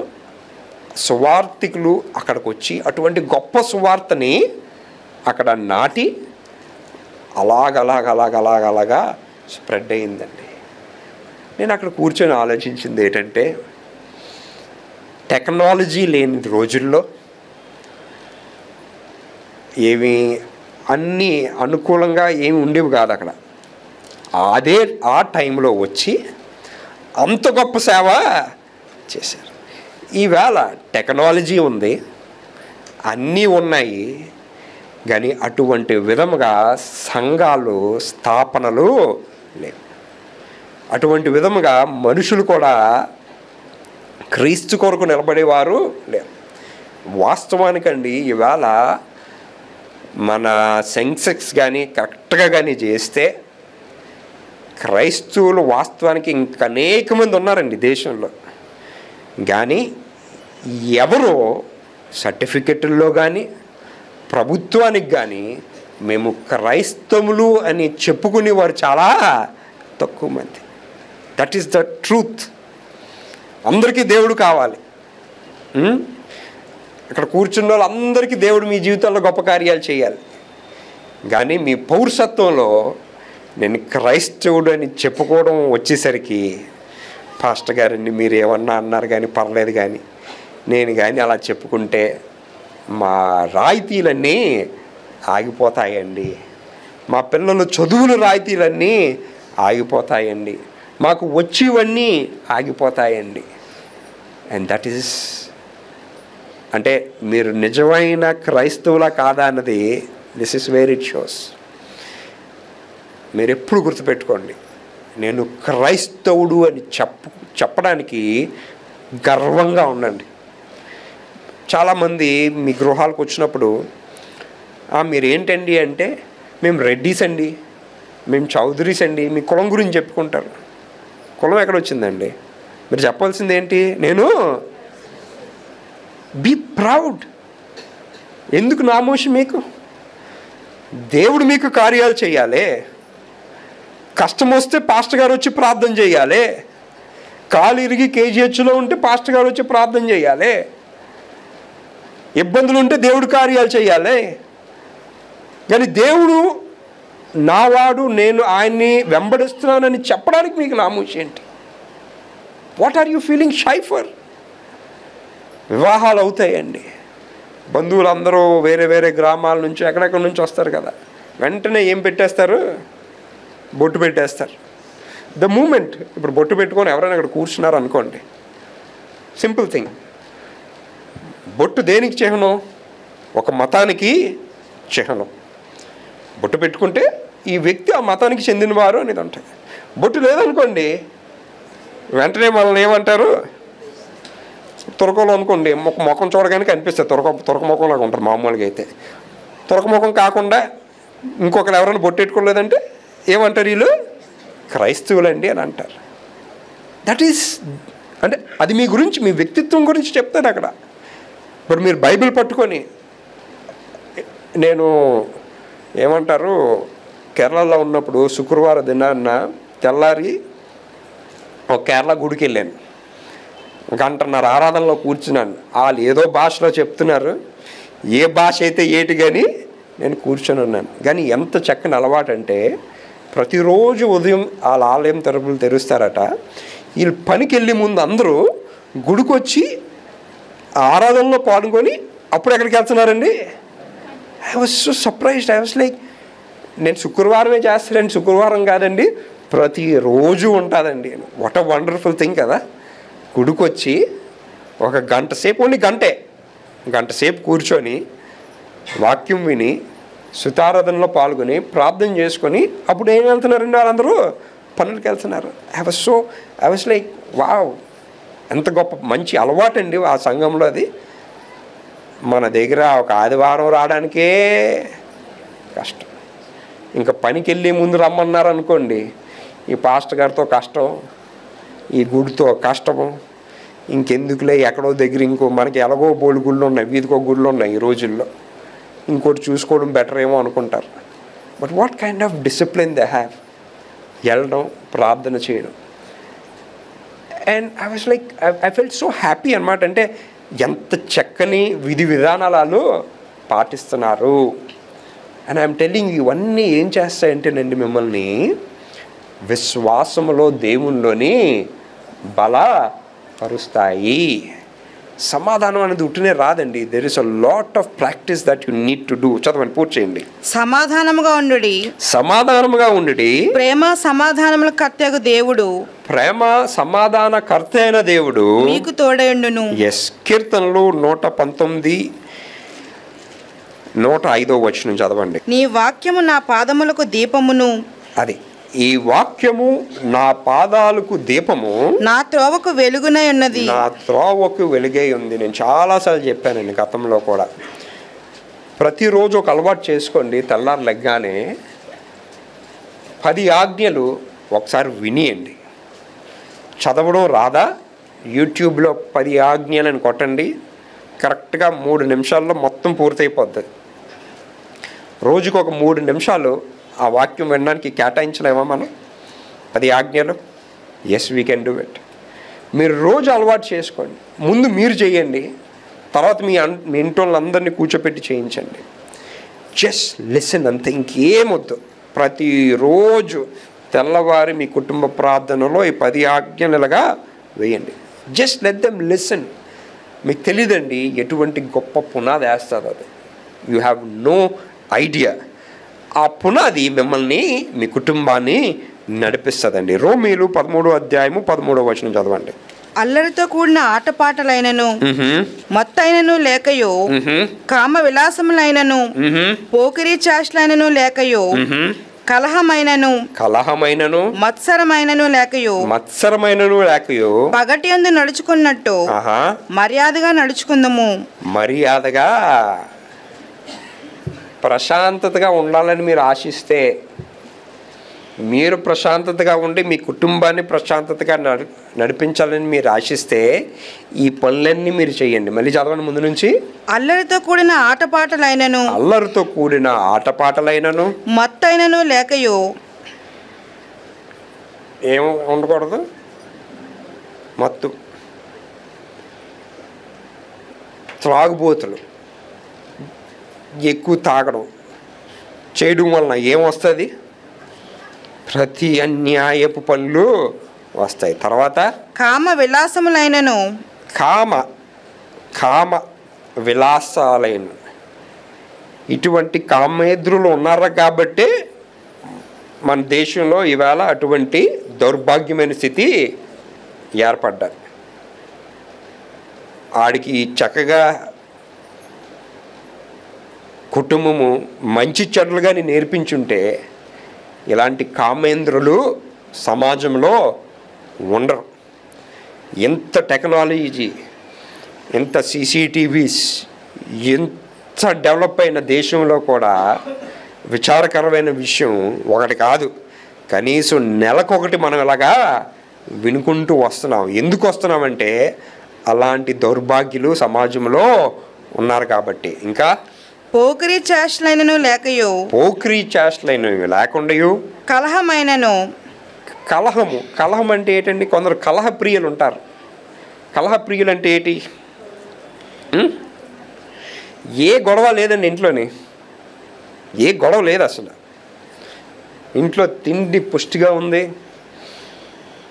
సువార్థికులు అక్కడికి వచ్చి అటువంటి గొప్ప సువార్తని అక్కడ నాటి అలాగలాగా స్ప్రెడ్ అయిందండి. నేను అక్కడ కూర్చొని ఆలోచించింది ఏంటంటే, టెక్నాలజీ లేని రోజుల్లో ఏమి అన్నీ అనుకూలంగా ఏమి ఉండేవి కాదు అక్కడ. ఆ టైంలో వచ్చి అంత గొప్ప సేవ చేశారు. ఈవేళ టెక్నాలజీ ఉంది, అన్నీ ఉన్నాయి, కానీ అటువంటి విధముగా సంఘాలు స్థాపనలు లేవు. అటువంటి విధముగా మనుషులు కూడా క్రీస్తు కొరకు నిలబడేవారు లేరు. వాస్తవానికండి ఈవేళ మన సెన్సెక్స్ కానీ కరెక్ట్గా కానీ చేస్తే క్రైస్తవులు వాస్తవానికి ఇంకా అనేక మంది ఉన్నారండి దేశంలో. కానీ ఎవరో సర్టిఫికెట్ల్లో కానీ ప్రభుత్వానికి కానీ మేము క్రైస్తవులు అని చెప్పుకునేవారు చాలా తక్కువ మంది. That is the truth. అందరికీ దేవుడు కావాలి. ఇక్కడ కూర్చున్న వాళ్ళందరికీ దేవుడు మీ జీవితంలో గొప్ప కార్యాలు చేయాలి. కానీ మీ పౌరసత్వంలో నేను క్రైస్తవుడు అని చెప్పుకోవడం వచ్చేసరికి, పాస్టర్ గారండి మీరు ఏమన్నా అన్నారు కానీ పర్లేదు, కానీ నేను కానీ అలా చెప్పుకుంటే మా రాయితీలన్నీ ఆగిపోతాయండి, మా పిల్లల చదువుల రాయితీలన్నీ ఆగిపోతాయండి, మాకు వచ్చేవన్నీ ఆగిపోతాయండి. అండ్ దట్ ఈస్, అంటే మీరు నిజమైన క్రైస్తవులా కాదా అన్నది this is where it shows. మీరు ఎప్పుడు గుర్తుపెట్టుకోండి, నేను క్రైస్తవుడు అని చెప్పడానికి గర్వంగా ఉండండి. చాలామంది మీ గృహాలకు వచ్చినప్పుడు మీరు ఏంటండి అంటే, మేము రెడ్డీస్ అండి, మేము చౌదరీస్ అండి, మీ కులం గురించి చెప్పుకుంటారు. కులం ఎక్కడ వచ్చిందండి? మీరు చెప్పాల్సింది ఏంటి? నేను బీ ప్రౌడ్. ఎందుకు నామోషి మీకు? దేవుడు మీకు కార్యాలు చేయాలి. కష్టం వస్తే పాస్టర్ గారు వచ్చి ప్రార్థన చేయాలి. కాలు ఇరిగి కేజీహెచ్లో ఉంటే పాస్టర్ గారు వచ్చి ప్రార్థన చేయాలి. ఇబ్బందులు ఉంటే దేవుడు కార్యాలు చేయాలి. కానీ దేవుడు నావాడు, నేను ఆయన్ని వెంబడిస్తున్నానని చెప్పడానికి మీకు నామోషి ఏంటి? What are you feeling shy for? వివాహాలు అవుతాయండి, బంధువులందరూ వేరే వేరే గ్రామాల నుంచి ఎక్కడెక్కడి నుంచి వస్తారు కదా, వెంటనే ఏం పెట్టేస్తారు? బొట్టు పెట్టేస్తారు. ద మూమెంట్ ఇప్పుడు బొట్టు పెట్టుకొని ఎవరైనా అక్కడ కూర్చున్నారు అనుకోండి, సింపుల్ థింగ్, బొట్టు దేనికి చిహ్నం? ఒక మతానికి చిహ్నం. బొట్టు పెట్టుకుంటే ఈ వ్యక్తి ఆ మతానికి చెందినవారు అనేది ఉంటుంది. బొట్టు లేదనుకోండి, వెంటనే మనల్ని ఏమంటారు? తురకలు అనుకోండి, ముఖం చూడగానే కనిపిస్తుంది, తురక ముఖంలాగా ఉంటారు మామూలుగా. అయితే తురక ముఖం కాకుండా ఇంకొకరు ఎవరైనా బొట్టు పెట్టుకోలేదంటే ఏమంటారు? వీళ్ళు క్రైస్తవులండి అని అంటారు. దట్ ఈస్, అంటే అది మీ గురించి, మీ వ్యక్తిత్వం గురించి చెప్తాను అక్కడ. ఇప్పుడు మీరు బైబిల్ పట్టుకొని, నేను ఏమంటారు, కేరళలో ఉన్నప్పుడు శుక్రవారం దినాన్న తెల్లారి ఒక కేరళ గుడికి వెళ్ళాను. గంటన్నర ఆరాధనలో కూర్చున్నాను. వాళ్ళు ఏదో భాషలో చెప్తున్నారు, ఏ భాష అయితే ఏటి కానీ నేను కూర్చొని ఉన్నాను. కానీ ఎంత చక్కని అలవాటు అంటే, ప్రతిరోజు ఉదయం వాళ్ళ ఆలయం తలుపులు తెరుస్తారట. వీళ్ళు పనికి వెళ్ళే ముందు అందరూ గుడికి వచ్చి ఆరాధనలో పాల్గొని అప్పుడు ఎక్కడికి వెళ్తున్నారండి? I was so surprised. I was like, నేను శుక్రవారమే చేస్తానండి, శుక్రవారం కాదండి, ప్రతిరోజు ఉంటుందండి. వాట్ అ వండర్ఫుల్ థింగ్ కదా. గుడికి వచ్చి ఒక గంట సేపు, ఓన్లీ గంట సేపు కూర్చొని వాక్యం విని శృతారాధనలో పాల్గొని ప్రార్థన చేసుకొని అప్పుడు ఏం వెళ్తున్నారండి వాళ్ళందరూ పనులకు వెళ్తున్నారు. ఐ వాస్ లైక్ వావ్, ఎంత గొప్ప మంచి అలవాటు అండి ఆ సంఘంలో. అది మన దగ్గర ఒక ఆదివారం రావడానికే కష్టం, ఇంకా పనికి వెళ్ళి ముందు రమ్మన్నారు అనుకోండి, ఈ పాస్టర్ గారితో కష్టం, ఈ గుడితో కష్టము, ఇంకెందుకులే ఎక్కడో దగ్గర ఇంకో మనకి ఎలాగో బోళ్ళు గుళ్ళు ఉన్నాయి, వీధికో గుళ్ళు ఉన్నాయి ఈ రోజుల్లో, ఇంకోటి చూసుకోవడం బెటర్ ఏమో అనుకుంటారు. But what kind of discipline they have, వెళ్ళడం ప్రార్థన చేయడం. And I was like I felt so happy అనమాట. అంటే ఎంత చక్కని విధి విధానాలు పాటిస్తున్నారు. అండ్ ఐఎమ్ టెల్లింగ్, ఇవన్నీ ఏం చేస్తాయంటేనండి మిమ్మల్ని విశ్వాసములో దేవునిలోని బలపరుస్తాయి. సమాధానం అనేది ఉట్టినే రాదండి. There is a lot of practice that you need to do. చదవండి, పూర్తి చేయండి. సమాధానముగా ఉండుడి, సమాధానముగా ఉండుడి, ప్రేమ సమాధానముల కర్తయగు దేవుడు, ప్రేమ సమాధాన కర్త అయిన దేవుడు మీకు తోడయుండును. ఎస్, కీర్తనలు 119 105 చదవండి. నీ వాక్యము నా పాదములకు దీపమును, అది ఈ వాక్యము నా పాదాలకు దీపము, నా త్రోవకు వెలుగునై ఉన్నది. నా త్రోవకు వెలుగై ఉంది. నేను చాలాసార్లు చెప్పానండి గతంలో కూడా. ప్రతిరోజు ఒక అలవాటు చేసుకోండి. తెల్లారు లెగ్గానే 10 ఆజ్ఞలు ఒకసారి వినియండి. చదవడం రాదా? యూట్యూబ్లో 10 ఆజ్ఞలని కొట్టండి, కరెక్ట్గా 3 నిమిషాల్లో మొత్తం పూర్తయిపోద్ది. రోజుకు ఒక 3 నిమిషాలు ఆ వాక్యం వినడానికి కేటాయించలేమా మనం? 10 ఆజ్ఞలు. Yes, we can do it. మీరు రోజు అలవాటు చేసుకోండి. ముందు మీరు చేయండి, తర్వాత మీ ఇంట్లో వాళ్ళందరినీ కూర్చోపెట్టి చేయించండి. జస్ట్ లిసన్ అంతే, ఇంకేమొద్దు. ప్రతిరోజు తెల్లవారి మీ కుటుంబ ప్రార్థనలో ఈ 10 ఆజ్ఞలుగా వేయండి. Just let them listen. మీకు తెలియదండి ఎటువంటి గొప్ప పునాది వేస్తుంది అది. You have no idea. ఆ పునాది మిమ్మల్ని, మీ కుటుంబాన్ని నడిపిస్తుందండి. రోమీలు 13:13 చదవండి. అల్లరితో కూడిన ఆటపాటలైనను, మత్తైనను లేకయో, కామ విలాసములైనను, పోకిరీ చాష్లైనను లేకయో, కలహమైనను మత్సరమైనను లేకయో, పగటి యందు నడుచుకున్నట్టు మర్యాదగా నడుచుకుందాము. మర్యాదగా ప్రశాంతతగా ఉండాలని మీరు ఆశిస్తే, మీరు ప్రశాంతతగా ఉండి మీ కుటుంబాన్ని ప్రశాంతతగా నడిపించాలని మీరు ఆశిస్తే ఈ పనులన్నీ మీరు చేయండి. మళ్ళీ చదవండి ముందు నుంచి. అల్లరితో కూడిన ఆటపాటలైనను, మత్తైనను లేకయో. ఏం ఉండకూడదు? మత్తు, త్రాగుబోతులు, ఎక్కువ తాగడం చేయడం వలన ఏమొస్తుంది? ప్రతి అన్యాయపు పనులు వస్తాయి. తర్వాత కామ విలాసాలైన ఇటువంటి కామేద్రులు ఉన్నారు కాబట్టి మన దేశంలో ఈవేళ అటువంటి దౌర్భాగ్యమైన స్థితి ఏర్పడ్డారు. ఆడికి చక్కగా కుటుంబము మంచి చెడ్లుగా నేర్పించుంటే ఇలాంటి కామేంద్రులు సమాజంలో ఉండరు. ఎంత టెక్నాలజీ, ఎంత సీసీటీవీస్, ఎంత డెవలప్ అయిన దేశంలో కూడా విచారకరమైన విషయం ఒకటి కాదు, కనీసం నెలకొకటి మనం ఇలాగా వినుకుంటూ వస్తున్నాం. ఎందుకు వస్తున్నామంటే అలాంటి దౌర్భాగ్యులు సమాజంలో ఉన్నారు కాబట్టి. ఇంకా పోకిరీ చేష్టలైనను లేకుండాయు, కలహం అంటే ఏంటండి? కొందరు కలహ ప్రియులు ఉంటారు. కలహ ప్రియులు అంటే ఏంటి? ఏ గొడవ లేదండి ఇంట్లోని, ఏ గొడవ లేదు అసలు. ఇంట్లో తిండి పుష్టిగా ఉంది,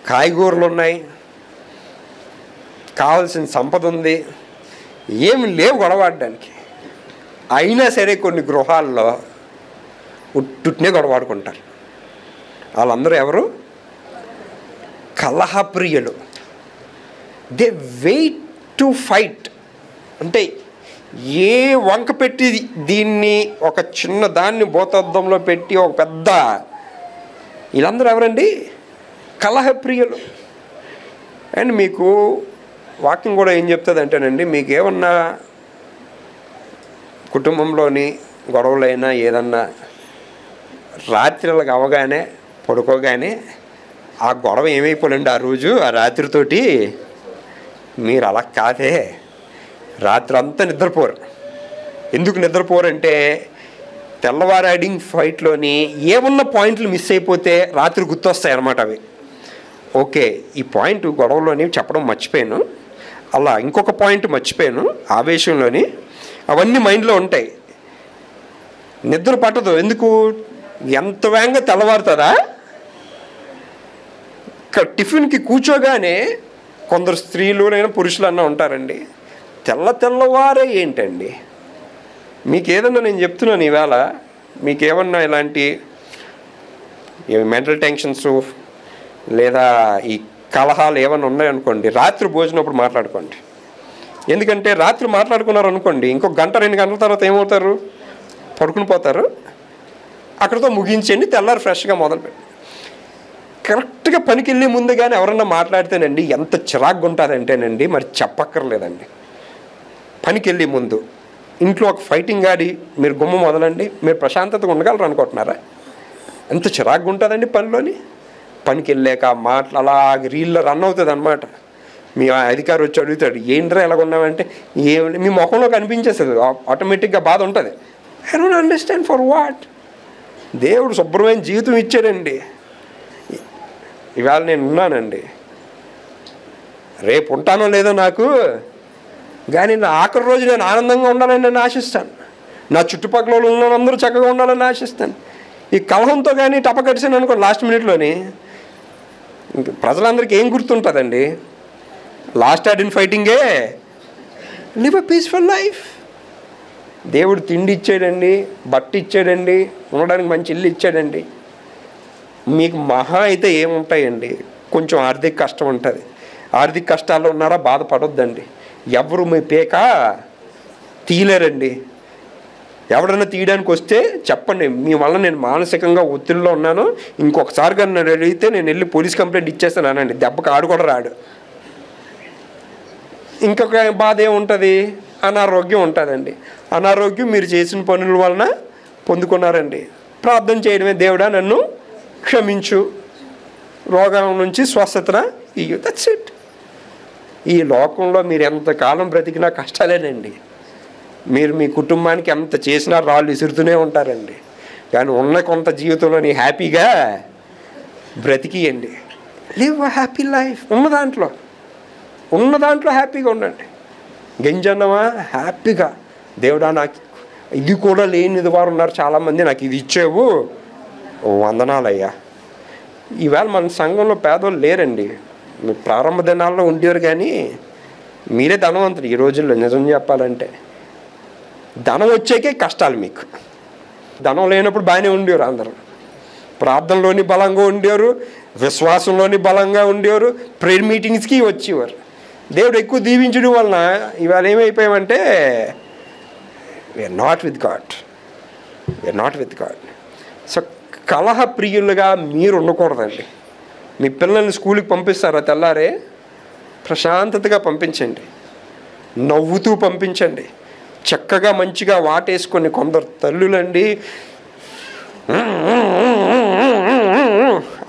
కాయగూరలు ఉన్నాయి, కావాల్సిన సంపద ఉంది, ఏమి లేవు గొడవాడడానికి. అయినా సరే కొన్ని గృహాల్లో ఉట్టునే గొడవాడుకుంటారు. వాళ్ళందరూ ఎవరు? కలహప్రియులు. They wait to fight. అంటే ఏ వంక పెట్టి దీన్ని ఒక చిన్న దాన్ని భూతద్దంలో పెట్టి ఒక పెద్ద, వీళ్ళందరూ ఎవరండి? కలహప్రియులు. అండ్ మీకు వాక్యం కూడా ఏం చెప్తుంది అంటేనండి, మీకు ఏమన్నా కుటుంబంలోని గొడవలైనా ఏదన్నా రాత్రులకు అవగానే పడుకోగానే ఆ గొడవ ఏమైపోలేండి ఆ రోజు ఆ రాత్రితోటి, మీరు అలా కాదే రాత్రి అంతా నిద్రపోరు. ఎందుకు నిద్రపోరంటే తెల్లవారాడింగ్ ఫైట్లోని ఏమన్నా పాయింట్లు మిస్ అయిపోతే రాత్రి గుర్తొస్తాయి అన్నమాట అవి. ఓకే, ఈ పాయింట్ గొడవలోని చెప్పడం మర్చిపోయాను, అలా ఇంకొక పాయింట్ మర్చిపోయాను ఆవేశంలోని, అవన్నీ మైండ్లో ఉంటాయి. నిద్ర పట్టదు. ఎందుకు? ఎంత వేగంగా తెల్లవారుతుందా? ఇక్కడ టిఫిన్కి కూర్చోగానే కొందరు స్త్రీలు లేదా పురుషులన్నా ఉంటారండి, తెల్లవారే ఏంటండి మీకు ఏదన్నా, నేను చెప్తున్నాను ఈవేళ మీకేమన్నా ఇలాంటి మెంటల్ టెన్షన్స్ లేదా ఈ కలహాలు ఏమన్నా ఉన్నాయనుకోండి, రాత్రి భోజనప్పుడు మాట్లాడుకోండి. ఎందుకంటే రాత్రి మాట్లాడుకున్నారు అనుకోండి, ఇంకొక గంట 2 గంటల తర్వాత ఏమవుతారు? పడుకుని పోతారు. అక్కడితో ముగించండి, తెల్లారి ఫ్రెష్గా మొదలుపెట్టి కరెక్ట్గా పనికి వెళ్ళే ముందు కానీ ఎవరన్నా మాట్లాడితేనండి ఎంత చిరాగ్గా ఉంటుందంటేనండి మరి చెప్పక్కర్లేదండి. పనికి వెళ్ళే ముందు ఇంట్లో ఒక ఫైటింగ్ ఆడి మీరు గుమ్మ మొదలండి, మీరు ప్రశాంతతగా ఉండగలరు అనుకుంటున్నారా? ఎంత చిరాగ్గా ఉంటుందండి పనిలోని. పనికి వెళ్ళాక మాటలు అలాగే రీల్లో రన్ అవుతుంది అనమాట. మీ అధికారి వచ్చి అడుగుతాడు, ఏంట్రా ఎలాగ ఉన్నామంటే ఏమి, మీ ముఖంలో కనిపించేస్తుంది, ఆటోమేటిక్గా బాధ ఉంటుంది. I don't understand for what. దేవుడు శుభ్రమైన జీవితం ఇచ్చాడండి. ఇవాళ నేను ఉన్నానండి, రేపు ఉంటానో లేదో నాకు, కానీ నా ఆఖరి రోజు నేను ఆనందంగా ఉండాలని నేను ఆశిస్తాను. నా చుట్టుపక్కల ఉన్నందరూ చక్కగా ఉండాలని ఆశిస్తాను. ఈ కలహంతో కానీ టపకడిసాను అనుకో లాస్ట్ మినిట్లోని, ప్రజలందరికీ ఏం గుర్తుంటుందండి? లాస్ట్ ఆడిన ఫైటింగే. Live a peaceful life. దేవుడు తిండి ఇచ్చాడండి, బట్ట ఇచ్చాడండి, ఉండడానికి మంచి ఇల్లు ఇచ్చాడండి. మీకు మహా అయితే ఏముంటాయండి? కొంచెం ఆర్థిక కష్టం ఉంటుంది. ఆర్థిక కష్టాల్లో ఉన్నారా? బాధపడొద్దండి. ఎవరు మీ పేక తీయలేరండి. ఎవడన్నా తీయడానికి వస్తే చెప్పండి, మీ వల్ల నేను మానసికంగా ఒత్తిడిలో ఉన్నాను, ఇంకొకసారి కానీ నన్ను అడిగితే నేను వెళ్ళి పోలీస్ కంప్లైంట్ ఇచ్చేస్తాను అనండి. దెబ్బకి ఆడు కూడా రాడు. ఇంకొక బాధ ఏముంటుంది? అనారోగ్యం ఉంటుందండి. అనారోగ్యం మీరు చేసిన పనుల వలన పొందుకున్నారండి. ప్రార్థన చేయడమే, దేవుడా నన్ను క్షమించు, రోగం నుంచి స్వస్థతన ఇయ్యు. That's it. ఈ లోకంలో మీరు ఎంతకాలం బ్రతికినా కష్టాలేనండి. మీరు మీ కుటుంబానికి ఎంత చేసినా రాళ్ళు విసురుతూనే ఉంటారండి. కానీ ఉన్న కొంత జీవితంలోని హ్యాపీగా బ్రతికియండి. Live a happy life. ఉన్న దాంట్లో హ్యాపీగా ఉండండి. గింజన్నమా హ్యాపీగా, దేవుడా నాకు ఇది కూడా లేనిది వారు ఉన్నారు చాలామంది, నాకు ఇది ఇచ్చేవు, వందనాలయ్యా. ఈవేళ మన సంఘంలో పేదోళ్ళు లేరండి. ప్రారంభ దినాల్లో ఉండేవారు, కానీ మీరే ధనవంతులు ఈ రోజుల్లో. నిజం చెప్పాలంటే ధనం వచ్చేకే కష్టాలు. మీకు ధనం లేనప్పుడు బాగానే ఉండేవారు అందరూ. ప్రార్థనలోని బలంగా ఉండేవారు, విశ్వాసంలోని బలంగా ఉండేవారు, ప్రేయర్ మీటింగ్స్కి వచ్చేవారు. దేవుడు ఎక్కువ దీవించడం వలన ఇవాళ ఏమైపోయామంటే we are not with God. So కలహ ప్రియులుగా మీరు ఉండకూడదండి. మీ పిల్లల్ని స్కూల్కి పంపిస్తారా? తెల్లారే ప్రశాంతతగా పంపించండి, నవ్వుతూ పంపించండి, చక్కగా మంచిగా వాటేసుకొని. కొందరు తల్లులండి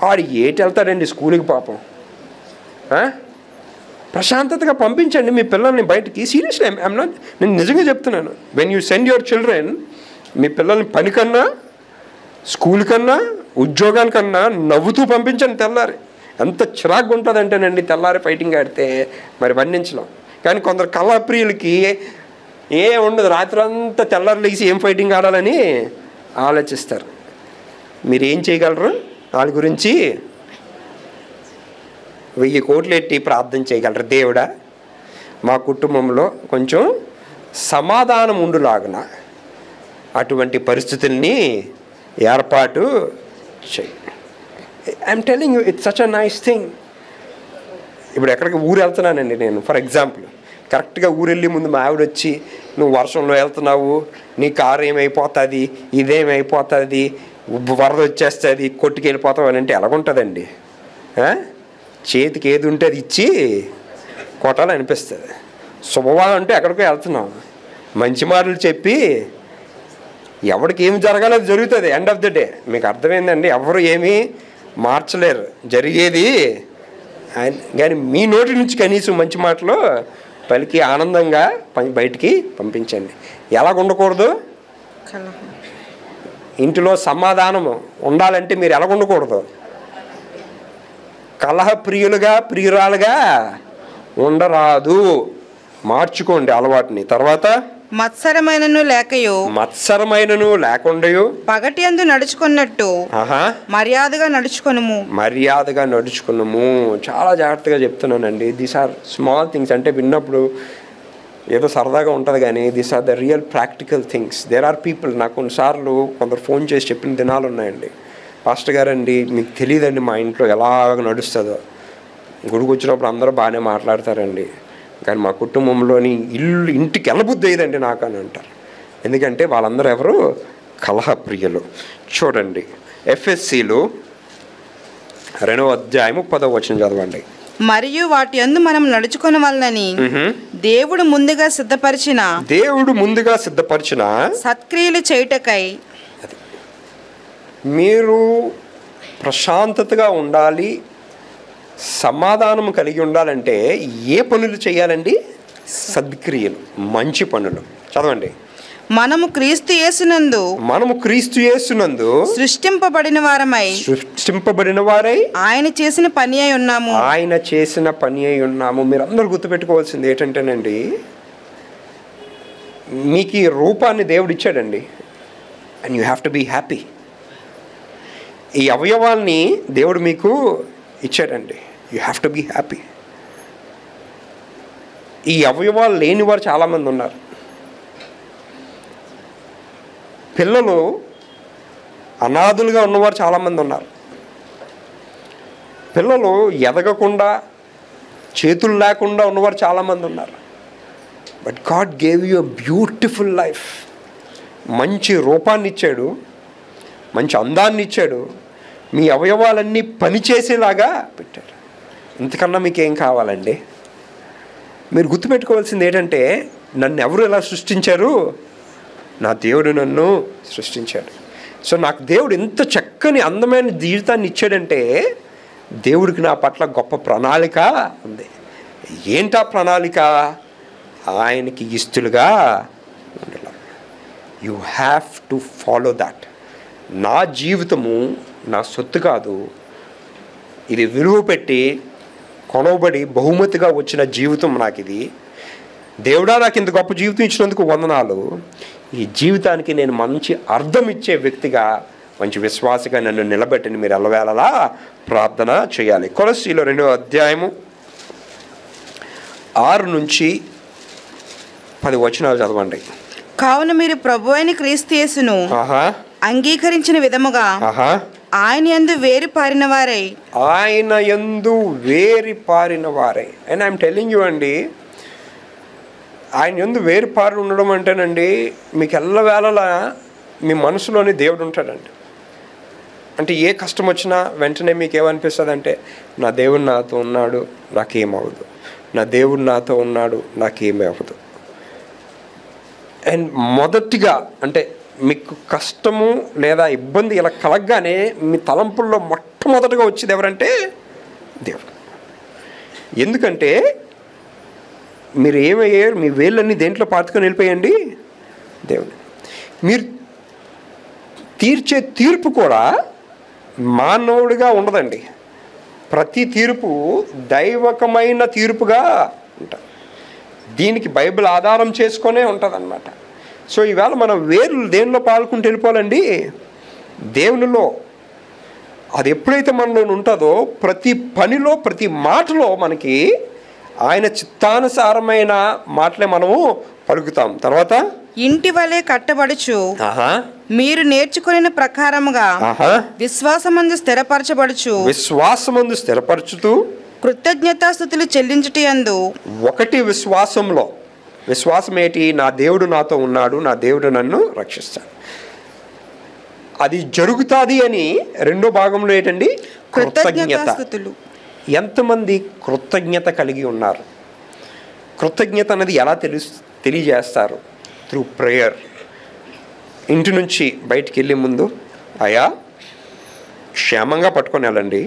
ఆడు ఏటి వెళ్తాడండి స్కూల్కి పాపం. ప్రశాంతతగా పంపించండి మీ పిల్లల్ని బయటికి. సీరియస్లీ నేను నిజంగా చెప్తున్నాను. When you send your children, మీ పిల్లల్ని పని కన్నా, స్కూల్ కన్నా, ఉద్యోగానికన్నా నవ్వుతూ పంపించండి. తెల్లారి ఎంత చిరాగ్గా ఉంటుందంటేనండి తెల్లారి ఫైటింగ్ ఆడితే మరి వర్ణించలేం. కానీ కొందరు కళాప్రియులకి ఉండదు, రాత్రి అంతా తెల్లారి లేచి ఏం ఫైటింగ్ ఆడాలని ఆలోచిస్తారు. మీరు ఏం చేయగలరు? వాళ్ళ గురించి 1000 కోట్లు ఎట్టి ప్రార్థన చేయగలరు. దేవుడా మా కుటుంబంలో కొంచెం సమాధానం ఉండులాగున అటువంటి పరిస్థితుల్ని ఏర్పాటు చేయి. I'm telling you, it's such a nice thing. ఇప్పుడు ఎక్కడికి ఊరు వెళ్తున్నానండి నేను, ఫర్ ఎగ్జాంపుల్ కరెక్ట్గా ఊరు వెళ్ళి ముందు మా ఆవిడ వచ్చి నువ్వు వర్షంలో వెళ్తున్నావు, నీ కారు ఏమైపోతుంది, ఇదేమైపోతుంది, వరద వచ్చేస్తుంది, కొట్టుకెళ్ళిపోతావు అని అంటే ఎలాగుంటుందండి? చేతికి ఏది ఉంటే అది ఇచ్చి కొట్టాలనిపిస్తుంది. శుభవాదం అంటే ఎక్కడికో వెళ్తున్నాం, మంచి మాటలు చెప్పి ఎవరికి ఏమి జరగాలో అది జరుగుతుంది. ఎండ్ ఆఫ్ ది డే మీకు అర్థమైందండి? ఎవరు ఏమీ మార్చలేరు జరిగేది. కానీ మీ నోటి నుంచి కనీసం మంచి మాటలు పలికి ఆనందంగా బయటికి పంపించండి. ఎలాగ ఉండకూడదు? ఇంటిలో సమాధానము ఉండాలంటే మీరు ఎలాగ ఉండకూడదు? కలహ ప్రియురాలుగా ఉండరాదు. మార్చుకోండి అలవాటుని. తర్వాత మత్సరమైనను లేకుండయు పగటి యందు నడుచుకున్నట్టు మర్యాదగా నడుచుకునుము. చాలా జాగ్రత్తగా చెప్తున్నానండి. These are small things. అంటే విన్నప్పుడు ఏదో సరదాగా ఉంటుంది కానీ these are the real practical things. There are people, నాకు కొన్నిసార్లు కొందరు ఫోన్ చేసి చెప్పిన దినాలు ఉన్నాయండి. పాస్టర్ గారండి మీకు తెలియదండి మా ఇంట్లో ఎలాగ నడుస్తుందో, గుడికి వచ్చినప్పుడు అందరూ బాగానే మాట్లాడతారండి, కానీ మా కుటుంబంలోని ఇంటికి వెళ్ళబుద్ధి అయ్యేదండి నాకు అని అంటారు. ఎందుకంటే వాళ్ళందరూ ఎవరు? కలహప్రియులు. చూడండి ఎఫ్ఎస్సీలు 2వ అధ్యాయము 10వ వచనం చదవండి. మరియు వాటి యందు మనం నడుచుకుని వలనని దేవుడు ముందుగా సిద్ధపరిచిన సత్క్రియలు చేయుటకై. మీరు ప్రశాంతతగా ఉండాలి, సమాధానం కలిగి ఉండాలంటే ఏ పనులు చేయాలండి? సద్క్రియలు, మంచి పనులు. చదవండి. మనము క్రీస్తు యేసునందు సృష్టింపబడిన వారై ఆయన చేసిన పని అయి ఉన్నాము. మీరు అందరూ గుర్తుపెట్టుకోవాల్సింది ఏంటంటేనండి, మీకు ఈ రూపాన్ని దేవుడు ఇచ్చాడండి. And you have to be happy. ఈ అవయవాల్ని దేవుడు మీకు ఇచ్చాడండి. You have to be happy. ఈ అవయవాలు లేని వారు చాలామంది ఉన్నారు. పిల్లలు అనాథులుగా ఉన్నవారు చాలామంది ఉన్నారు. పిల్లలు ఎదగకుండా చేతులు లేకుండా ఉన్నవారు చాలామంది ఉన్నారు. But God gave you a beautiful life. మంచి రూపాన్ని ఇచ్చాడు, మంచి అందాన్ని ఇచ్చాడు, మీ అవయవాలన్నీ పనిచేసేలాగా పెట్టారు. ఇంతకన్నా మీకేం కావాలండి? మీరు గుర్తుపెట్టుకోవాల్సింది ఏంటంటే, నన్ను ఎవరు ఎలా సృష్టించారు? నా దేవుడు నన్ను సృష్టించాడు. సో నాకు దేవుడు ఎంత చక్కని అందమైన జీవితాన్ని ఇచ్చాడంటే, దేవుడికి నా పట్ల గొప్ప ప్రణాళిక ఉంది. ఏంటా ప్రణాళిక? ఆయనకి ఇష్టలుగా ఉండాలి. You have to follow that. నా జీవితము నా సొత్తు కాదు, ఇది విలువ పెట్టి కొనబడి బహుమతిగా వచ్చిన జీవితం నాకు ఇది. దేవుడా నాకు ఇంత గొప్ప జీవితం ఇచ్చినందుకు వందనాలు. ఈ జీవితానికి నేను మంచి అర్థం ఇచ్చే వ్యక్తిగా, మంచి విశ్వాసగా నన్ను నిలబెట్టని మీరు ఎల్లవేళలా ప్రార్థన చేయాలి. కొలస్సీలో 2వ అధ్యాయము 6 నుంచి 10 వచనాలు చదవండి. కావున మీరు ప్రభువైన క్రీస్తు యేసును అంగీకరించిన విధముగా ఆయన యందు వేరు పారిన వారై. అండ్ ఐఎమ్ టెల్లింగ్ యూ అండి, ఆయన యందు వేరు పారి ఉండడం అంటేనండి, మీకు ఎల్లవేళలా మీ మనసులోని దేవుడు ఉంటాడండి. అంటే ఏ కష్టం వచ్చినా వెంటనే మీకు ఏమనిపిస్తుంది అంటే, నా దేవుడు నాతో ఉన్నాడు, నాకేమవ్వదు, నా దేవుడు నాతో ఉన్నాడు, నాకేమీ అవ్వదు. అండ్ మొదటిగా అంటే మీకు కష్టము లేదా ఇబ్బంది ఇలా కలగగానే మీ తలంపుల్లో మొట్టమొదటిగా వచ్చేది ఎవరంటే దేవుడు. ఎందుకంటే మీరు ఏమయ్యారు? మీ వేళ్ళన్నీ దేంట్లో పాతుకొని వెళ్ళిపోయండి? దేవుడు. మీరు తీర్చే తీర్పు కూడా మానవుడిగా ఉండదండి. ప్రతి తీర్పు దైవకమైన తీర్పుగా ఉంటుంది. దీనికి బైబిల్ ఆధారం చేసుకొనే ఉంటుంది అన్నమాట. సో ఈవేళ మనం వేర్లు దేనిలో పాల్గొంటూ వెళ్ళిపోవాలండి? దేవునిలో. అది ఎప్పుడైతే మనలో ఉంటుందో ప్రతి పనిలో ప్రతి మాటలో మనకి ఆయన చిత్తానుసారమైన మాటలే మనము పలుకుతాం. తర్వాత ఇంటి వలె కట్టబడుచు మీరు నేర్చుకునే ప్రకారముగా విశ్వాసమందు స్థిరపరచుతూ కృతజ్ఞతాస్తుతులు చెల్లించుట యందు. ఒకటి విశ్వాసంలో విశ్వాసం ఏంటి? నా దేవుడు నాతో ఉన్నాడు, నా దేవుడు నన్ను రక్షిస్తాడు. అది జరుగుతుంది అని రెండో భాగంలో ఏంటండి? కృతజ్ఞత. ఎంతమంది కృతజ్ఞత కలిగి ఉన్నారు? కృతజ్ఞత అనేది ఎలా తెలియజేస్తారు? Through prayer. ఇంటి నుంచి బయటికి వెళ్ళే ముందు అయ్యా క్షేమంగా పట్టుకొని వెళ్ళండి,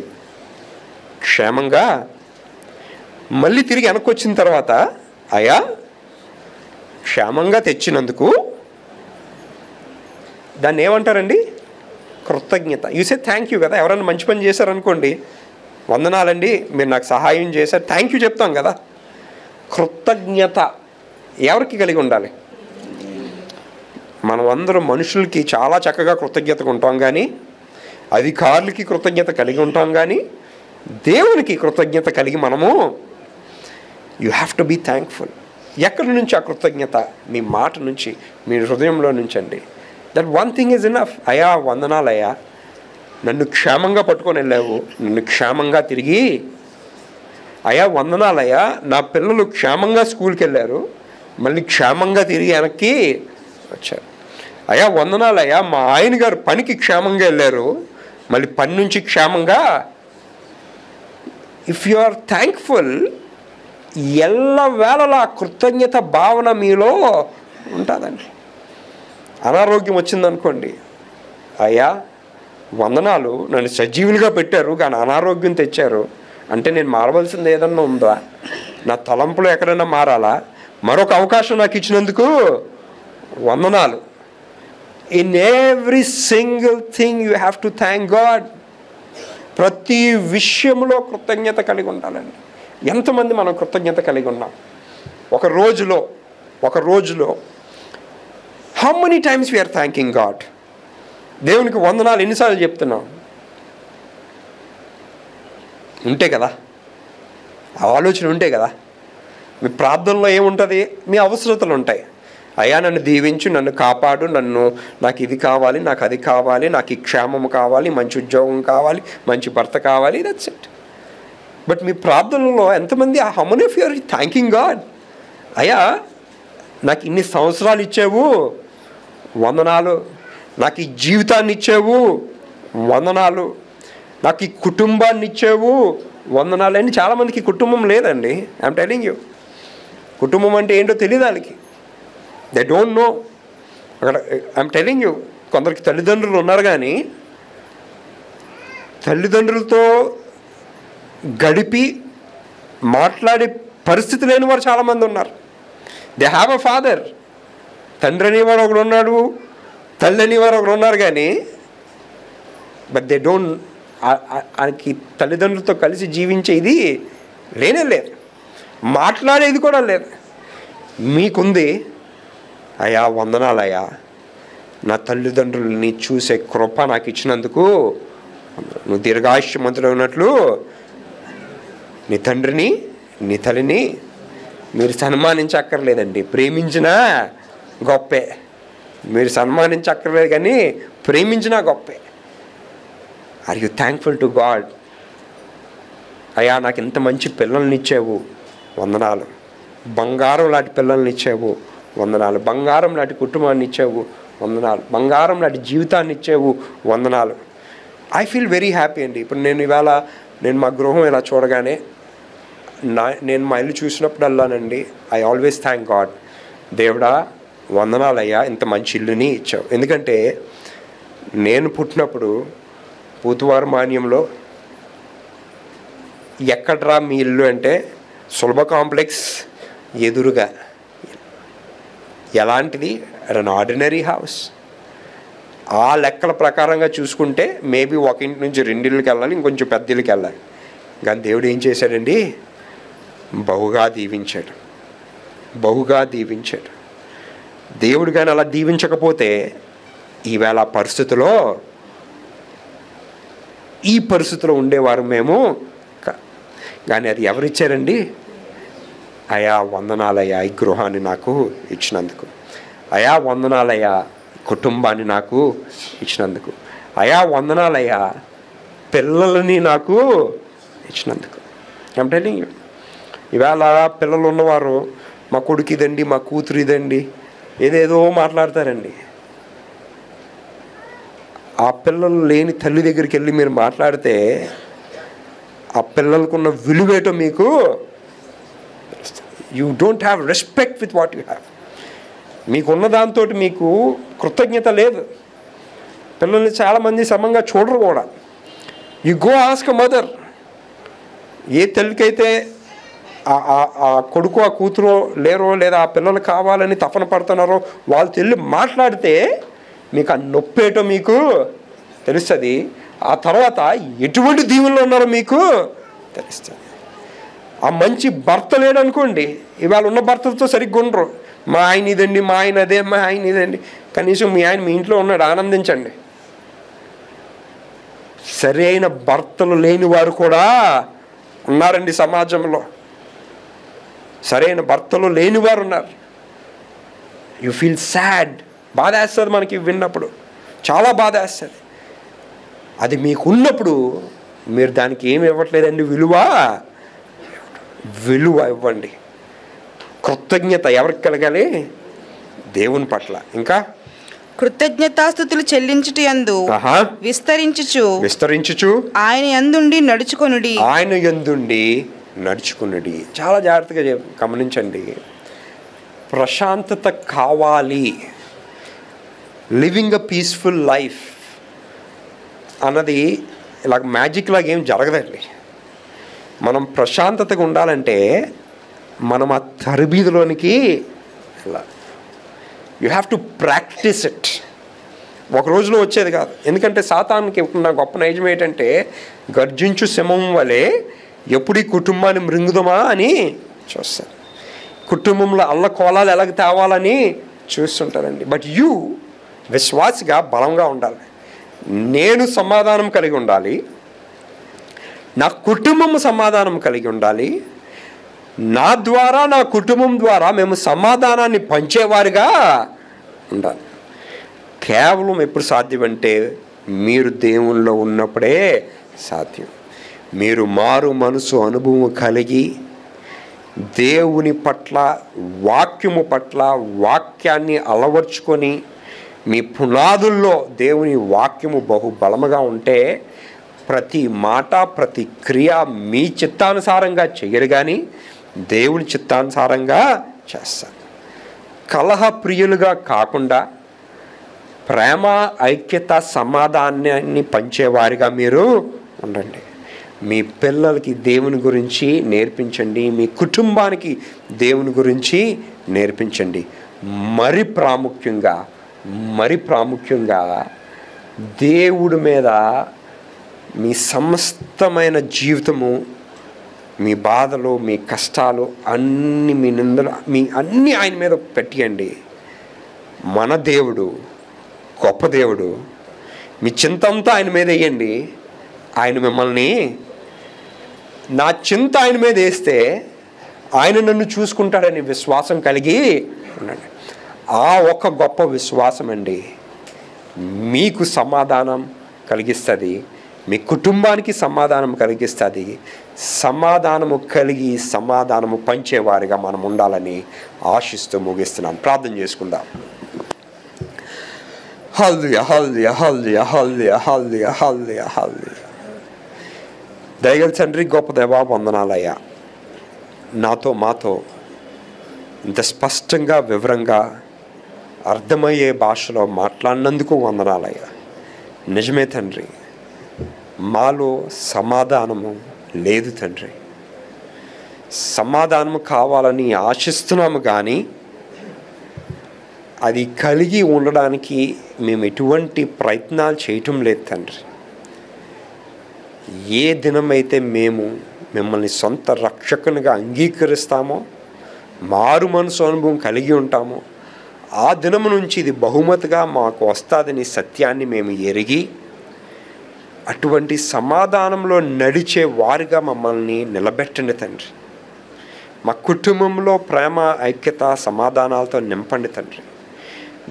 క్షేమంగా మళ్ళీ తిరిగి వెనక్కి వచ్చిన తర్వాత అయ్యా క్షేమంగా తెచ్చినందుకు దాన్ని ఏమంటారండి? కృతజ్ఞత. యూ సే థ్యాంక్ యూ కదా. ఎవరైనా మంచి పని చేశారనుకోండి, వందనాలండి మీరు నాకు సహాయం చేశారు, థ్యాంక్ యూ చెప్తాం కదా. కృతజ్ఞత ఎవరికి కలిగి ఉండాలి? మనం అందరం మనుషులకి చాలా చక్కగా కృతజ్ఞతగా ఉంటాం, కానీ అధికారులకి కృతజ్ఞత కలిగి ఉంటాం, కానీ దేవునికి కృతజ్ఞత కలిగి మనము you have to be thankful. ఎక్కడి నుంచి ఆ కృతజ్ఞత? మీ మాట నుంచి, మీ హృదయంలో నుంచి అండి. That one thing is enough. అయ్యా వందనాలయ్యా, నన్ను క్షేమంగా పట్టుకొని వెళ్ళావు, నన్ను క్షేమంగా తిరిగి. అయ్యా వందనాలయ్యా, నా పిల్లలు క్షేమంగా స్కూల్కి వెళ్ళారు, మళ్ళీ క్షేమంగా తిరిగి వెనక్కి వచ్చారు. అయ్యా వందనాలయ్యా, మా ఆయన గారు పనికి క్షేమంగా వెళ్ళారు, మళ్ళీ పని నుంచి క్షేమంగా. ఇఫ్ యు ఆర్ థ్యాంక్ఫుల్, ఎల్లవేళలా కృతజ్ఞత భావన మీలో ఉంటుందండి. అనారోగ్యం వచ్చిందనుకోండి, అయ్యా వందనాలు నన్ను సజీవులుగా పెట్టారు కానీ అనారోగ్యం తెచ్చారు అంటే నేను మారవలసింది ఏదన్నా ఉందా? నా తలంపులు ఎక్కడైనా మారాలా? మరొక అవకాశం నాకు ఇచ్చినందుకు వందనాలు. In every single thing you have to thank God. ప్రతి విషయంలో కృతజ్ఞత కలిగి ఉండాలండి. ఎంతమంది మనం కృతజ్ఞత కలిగి ఉన్నాం? ఒక రోజులో how many times we are thanking God? దేవునికి వందనాలు ఎన్నిసార్లు చెప్తున్నాం? ఉంటే కదా, ఆలోచన ఉంటే కదా. మీ ప్రార్థనలో ఏముంటుంది? మీ అవసరతలు ఉంటాయి. అయ్యా నన్ను దీవించు, నన్ను కాపాడు, నాకు ఇది కావాలి, నాకు అది కావాలి, నాకు ఈ క్షేమం కావాలి, మంచి ఉద్యోగం కావాలి, మంచి భర్త కావాలి, దట్స్ ఇట్. బట్ మీ ప్రార్థనలో ఎంతమంది how many of you are thanking God? అయ్యా నాకు ఇన్ని సంవత్సరాలు ఇచ్చావు, వందనాలు. నాకు ఈ జీవితాన్ని ఇచ్చావు, వందనాలు. నాకు ఈ కుటుంబాన్ని ఇచ్చావు, వందనాలు. అని చాలామందికి కుటుంబం లేదండి. ఐఎమ్ టెలింగ్ యూ, కుటుంబం అంటే ఏంటో తెలియదు వాళ్ళకి. They don't know. అక్కడ ఐఎమ్ టెలింగ్ యూ, కొందరికి తల్లిదండ్రులు ఉన్నారు కానీ తల్లిదండ్రులతో గడిపి మాట్లాడే పరిస్థితి లేని వారు చాలామంది ఉన్నారు. They have a father. తండ్రి అనేవాడు ఒకడు ఉన్నాడు, తల్లి అనేవారు ఒకడు ఉన్నారు, కానీ బట్ దే డోంట్, ఆయనకి తల్లిదండ్రులతో కలిసి జీవించే ఇది లేనే లేదు, మాట్లాడేది కూడా లేదు. మీకుంది. అయ్యా వందనాలయ్యా, నా తల్లిదండ్రులని చూసే కృప నాకు ఇచ్చినందుకు. నువ్వు దీర్ఘాయుష్యమంతుడు ఉన్నట్లు నీ తండ్రిని నీ తల్లిని మీరు సన్మానించక్కర్లేదండి, ప్రేమించినా గొప్పే. మీరు సన్మానించక్కర్లేదు కానీ ప్రేమించినా గొప్పే. Are you thankful to God? అయ్యా నాకు ఇంత మంచి పిల్లల్ని ఇచ్చావు, వందనాలు. బంగారం లాంటి పిల్లల్ని ఇచ్చావు, వందనాలు. బంగారం లాంటి కుటుంబాన్ని ఇచ్చావు, వందనాలు. బంగారం లాంటి జీవితాన్ని ఇచ్చావు, వందనాలు. ఐ ఫీల్ వెరీ హ్యాపీ అండి. ఇప్పుడు నేను మా గృహం ఇలా చూడగానే నేను మా ఇల్లు చూసినప్పుడల్లానండి ఐ ఆల్వేస్ థ్యాంక్ గాడ్. దేవుడా వందనాలయ్యా, ఇంత మంచి ఇల్లుని ఇచ్చావు. ఎందుకంటే నేను పుట్టినప్పుడు పూతువారు మాన్యంలో ఎక్కడ్రా మీ ఇల్లు అంటే సులభ కాంప్లెక్స్ ఎదురుగా. ఎలాంటిది? An ordinary house. ఆ లెక్కల ప్రకారంగా చూసుకుంటే మేబీ ఒక ఇంటి నుంచి 2 ఇళ్ళకి వెళ్ళాలి, ఇంకొంచెం పెద్ద ఇళ్ళకి వెళ్ళాలి. కానీ దేవుడు ఏం చేశాడండి? బహుగా దీవించాడు, బహుగా దీవించాడు. దేవుడు కానీ అలా దీవించకపోతే ఈవేళ ఈ పరిస్థితిలో ఉండేవారు మేము. కానీ అది ఎవరిచ్చారండి? అయా వందనాలయ్యా ఈ గృహాన్ని నాకు ఇచ్చినందుకు. అయా వందనాలయ్యా కుటుంబాన్ని నాకు ఇచ్చినందుకు. అయా వందనాలయ్యా పిల్లలని నాకు ఇచ్చినందుకు. ఐమ్ టెల్లింగ్ యూ, ఇవాళ పిల్లలు ఉన్నవారు మా కొడుకు ఇదండి, మా కూతురు ఇదండి, ఏదేదో మాట్లాడతారండి. ఆ పిల్లలు లేని తల్లి దగ్గరికి వెళ్ళి మీరు మాట్లాడితే ఆ పిల్లలకున్న విలువేటో మీకు, you don't have respect with what you have. మీకున్న దాంతో మీకు కృతజ్ఞత లేదు. పిల్లల్ని చాలామంది సమంగా చూడరు కూడా. You go ask mother. ఏ తల్లికైతే ఆ కొడుకు ఆ కూతురు లేరో లేదా ఆ పిల్లలు కావాలని తపన పడుతున్నారో వాళ్ళు తెల్లి మాట్లాడితే మీకు ఆ నొప్పేటో మీకు తెలుస్తుంది. ఆ తర్వాత ఎటువంటి దీవుల్లో ఉన్నారో మీకు తెలుస్తుంది. ఆ మంచి భర్త లేడనుకోండి, ఇవాళ ఉన్న భర్తలతో సరిగ్గా ఉండరు. మా ఆయన ఇదండి, మా ఆయన అదే, మా ఆయన ఇదండి. కనీసం మీ ఆయన మీ ఇంట్లో ఉన్నాడు, ఆనందించండి. సరైన భర్తలు లేని వారు కూడా ఉన్నారండి సమాజంలో. సరైన భర్తలు లేని వారు ఉన్నారు. You feel sad. బాధ వేస్తుంది మనకి విన్నప్పుడు, చాలా బాధ వేస్తుంది. అది మీకు ఉన్నప్పుడు మీరు దానికి ఏమి ఇవ్వట్లేదండి, విలువ ఇవ్వండి. కృతజ్ఞత ఎవరికి కలగాలి? దేవుని పట్ల. ఇంకా కృతజ్ఞతాస్తుతులు చెల్లించుట యందు విస్తరించుచు ఆయన యందుండి నడుచుకునుడి. చాలా జాగ్రత్తగా గమనించండి. ప్రశాంతత కావాలి, లివింగ్ అ పీస్ఫుల్ లైఫ్ అన్నది ఇలా మ్యాజిక్ లాగా ఏం జరగదండి. మనం ప్రశాంతతగా ఉండాలంటే మనం ఆ తరబీదులోనికి వెళ్ళాలి. You have to practice it. ఒక రోజులో వచ్చేది కాదు. ఎందుకంటే సాతానికి ఉన్న గొప్ప నైజం ఏంటంటే, గర్జించు సింహం వలె ఎప్పుడు ఈ కుటుంబాన్ని మృంగుదమా అని చూస్తారు. కుటుంబంలో అల్లకోలాలు ఎలాగ తేవాలని చూస్తుంటారండి. బట్ యూ విశ్వాసిగా బలంగా ఉండాలి. నేను సమాధానం కలిగి ఉండాలి, నా కుటుంబం సమాధానం కలిగి ఉండాలి, నా ద్వారా నా కుటుంబం ద్వారా మేము సమాధానాన్ని పంచేవారుగా ఉండాలి. కేవలం ఎప్పుడు సాధ్యమంటే మీరు దేవునిలో ఉన్నప్పుడే సాధ్యం. మీరు మారు మనసు అనుభవం కలిగి దేవుని పట్ల, వాక్యము పట్ల వాక్యాన్ని అలవర్చుకొని మీ పునాదుల్లో దేవుని వాక్యము బహుబలముగా ఉంటే ప్రతి మాట ప్రతి క్రియ మీ చిత్తానుసారంగా చేయరు కానీ దేవుని చిత్తానుసారంగా చేస్తారు. కలహ ప్రియులుగా కాకుండా ప్రేమ, ఐక్యత, సమాధానాన్ని పంచేవారిగా మీరు ఉండండి. మీ పిల్లలకి దేవుని గురించి నేర్పించండి. మీ కుటుంబానికి దేవుని గురించి నేర్పించండి. మరి ప్రాముఖ్యంగా దేవుడి మీద మీ సమస్తమైన జీవితము, మీ బాధలు, మీ కష్టాలు అన్నీ, మీ నిందలు అన్నీ ఆయన మీద పెట్టియండి. మన దేవుడు గొప్ప దేవుడు. మీ చింతంతా ఆయన మీద వేయండి. ఆయన మిమ్మల్ని, నా చింత ఆయన మీద వేస్తే ఆయన నన్ను చూసుకుంటాడని విశ్వాసం కలిగి ఉండండి. ఆ ఒక గొప్ప విశ్వాసం అండి మీకు సమాధానం కలిగిస్తుంది, మీ కుటుంబానికి సమాధానం కలిగిస్తుంది. సమాధానము కలిగి సమాధానము పంచేవారిగా మనం ఉండాలని ఆశిస్తూ ముగిస్తున్నాను. ప్రార్థన చేసుకుందాం. హల్లెలూయా, హల్లెలూయా, హల్లెలూయా, హల్లెలూయా, హల్లెలూయా, హల్లెలూయా, హల్లెలూయా. దయగల తండ్రి, గొప్ప దేవా, వందనాలయ్యా. నాతో మాతో ఇంత స్పష్టంగా వివరంగా అర్థమయ్యే భాషలో మాట్లాడినందుకు వందనాలయ్యా. నిజమే తండ్రి, మాలో సమాధానము లేదు తండ్రి. సమాధానము కావాలని ఆశిస్తున్నాము కానీ అది కలిగి ఉండడానికి మేము ఎటువంటి ప్రయత్నాలు చేయటం లేదు తండ్రి. ఏ దినమైతే మేము మిమ్మల్ని సొంత రక్షకునిగా అంగీకరిస్తామో, మారు మనసు అనుభవం కలిగి ఉంటామో, ఆ దినము నుంచి ఇది బహుమతిగా మాకు వస్తుందని సత్యాన్ని మేము ఎరిగి అటువంటి సమాధానంలో నడిచే వారిగా మమ్మల్ని నిలబెట్టండి తండ్రి. మా కుటుంబంలో ప్రేమ, ఐక్యత, సమాధానాలతో నింపండి తండ్రి.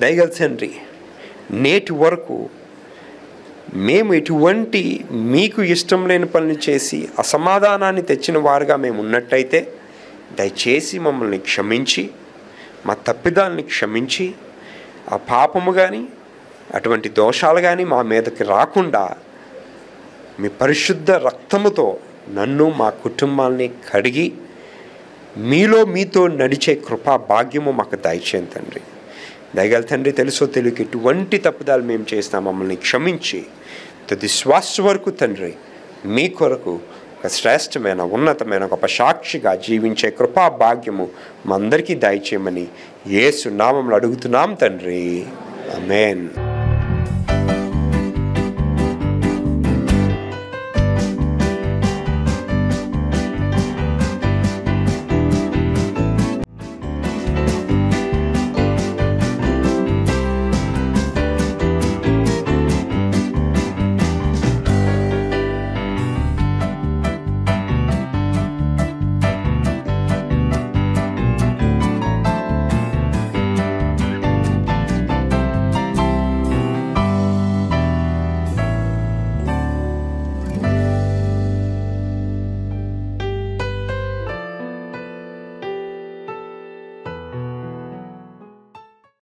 దయగల తండ్రి, నేటి వరకు మేము ఎటువంటి మీకు ఇష్టం లేని పనులు చేసి అసమాధానాన్ని తెచ్చిన వారుగా మేము ఉన్నట్టయితే దయచేసి మమ్మల్ని క్షమించి, మా తప్పిదాలని క్షమించి, ఆ పాపము కానీ అటువంటి దోషాలు కానీ మా మీదకి రాకుండా మీ పరిశుద్ధ రక్తముతో నన్ను మా కుటుంబాన్ని కడిగి మీతో నడిచే కృపా భాగ్యము మాకు దయచేయండి తండ్రి. దయగల తండ్రి, తెలుసో తెలియక ఎటువంటి తప్పుదాలు మేము చేసినా మమ్మల్ని క్షమించి తుది శ్వాస వరకు తండ్రి మీ కొరకు ఒక శ్రేష్టమైన ఉన్నతమైన గొప్ప సాక్షిగా జీవించే కృపా భాగ్యము మా అందరికీ దయచేయమని యేసు నామములో అడుగుతున్నాం తండ్రి. ఆమేన్.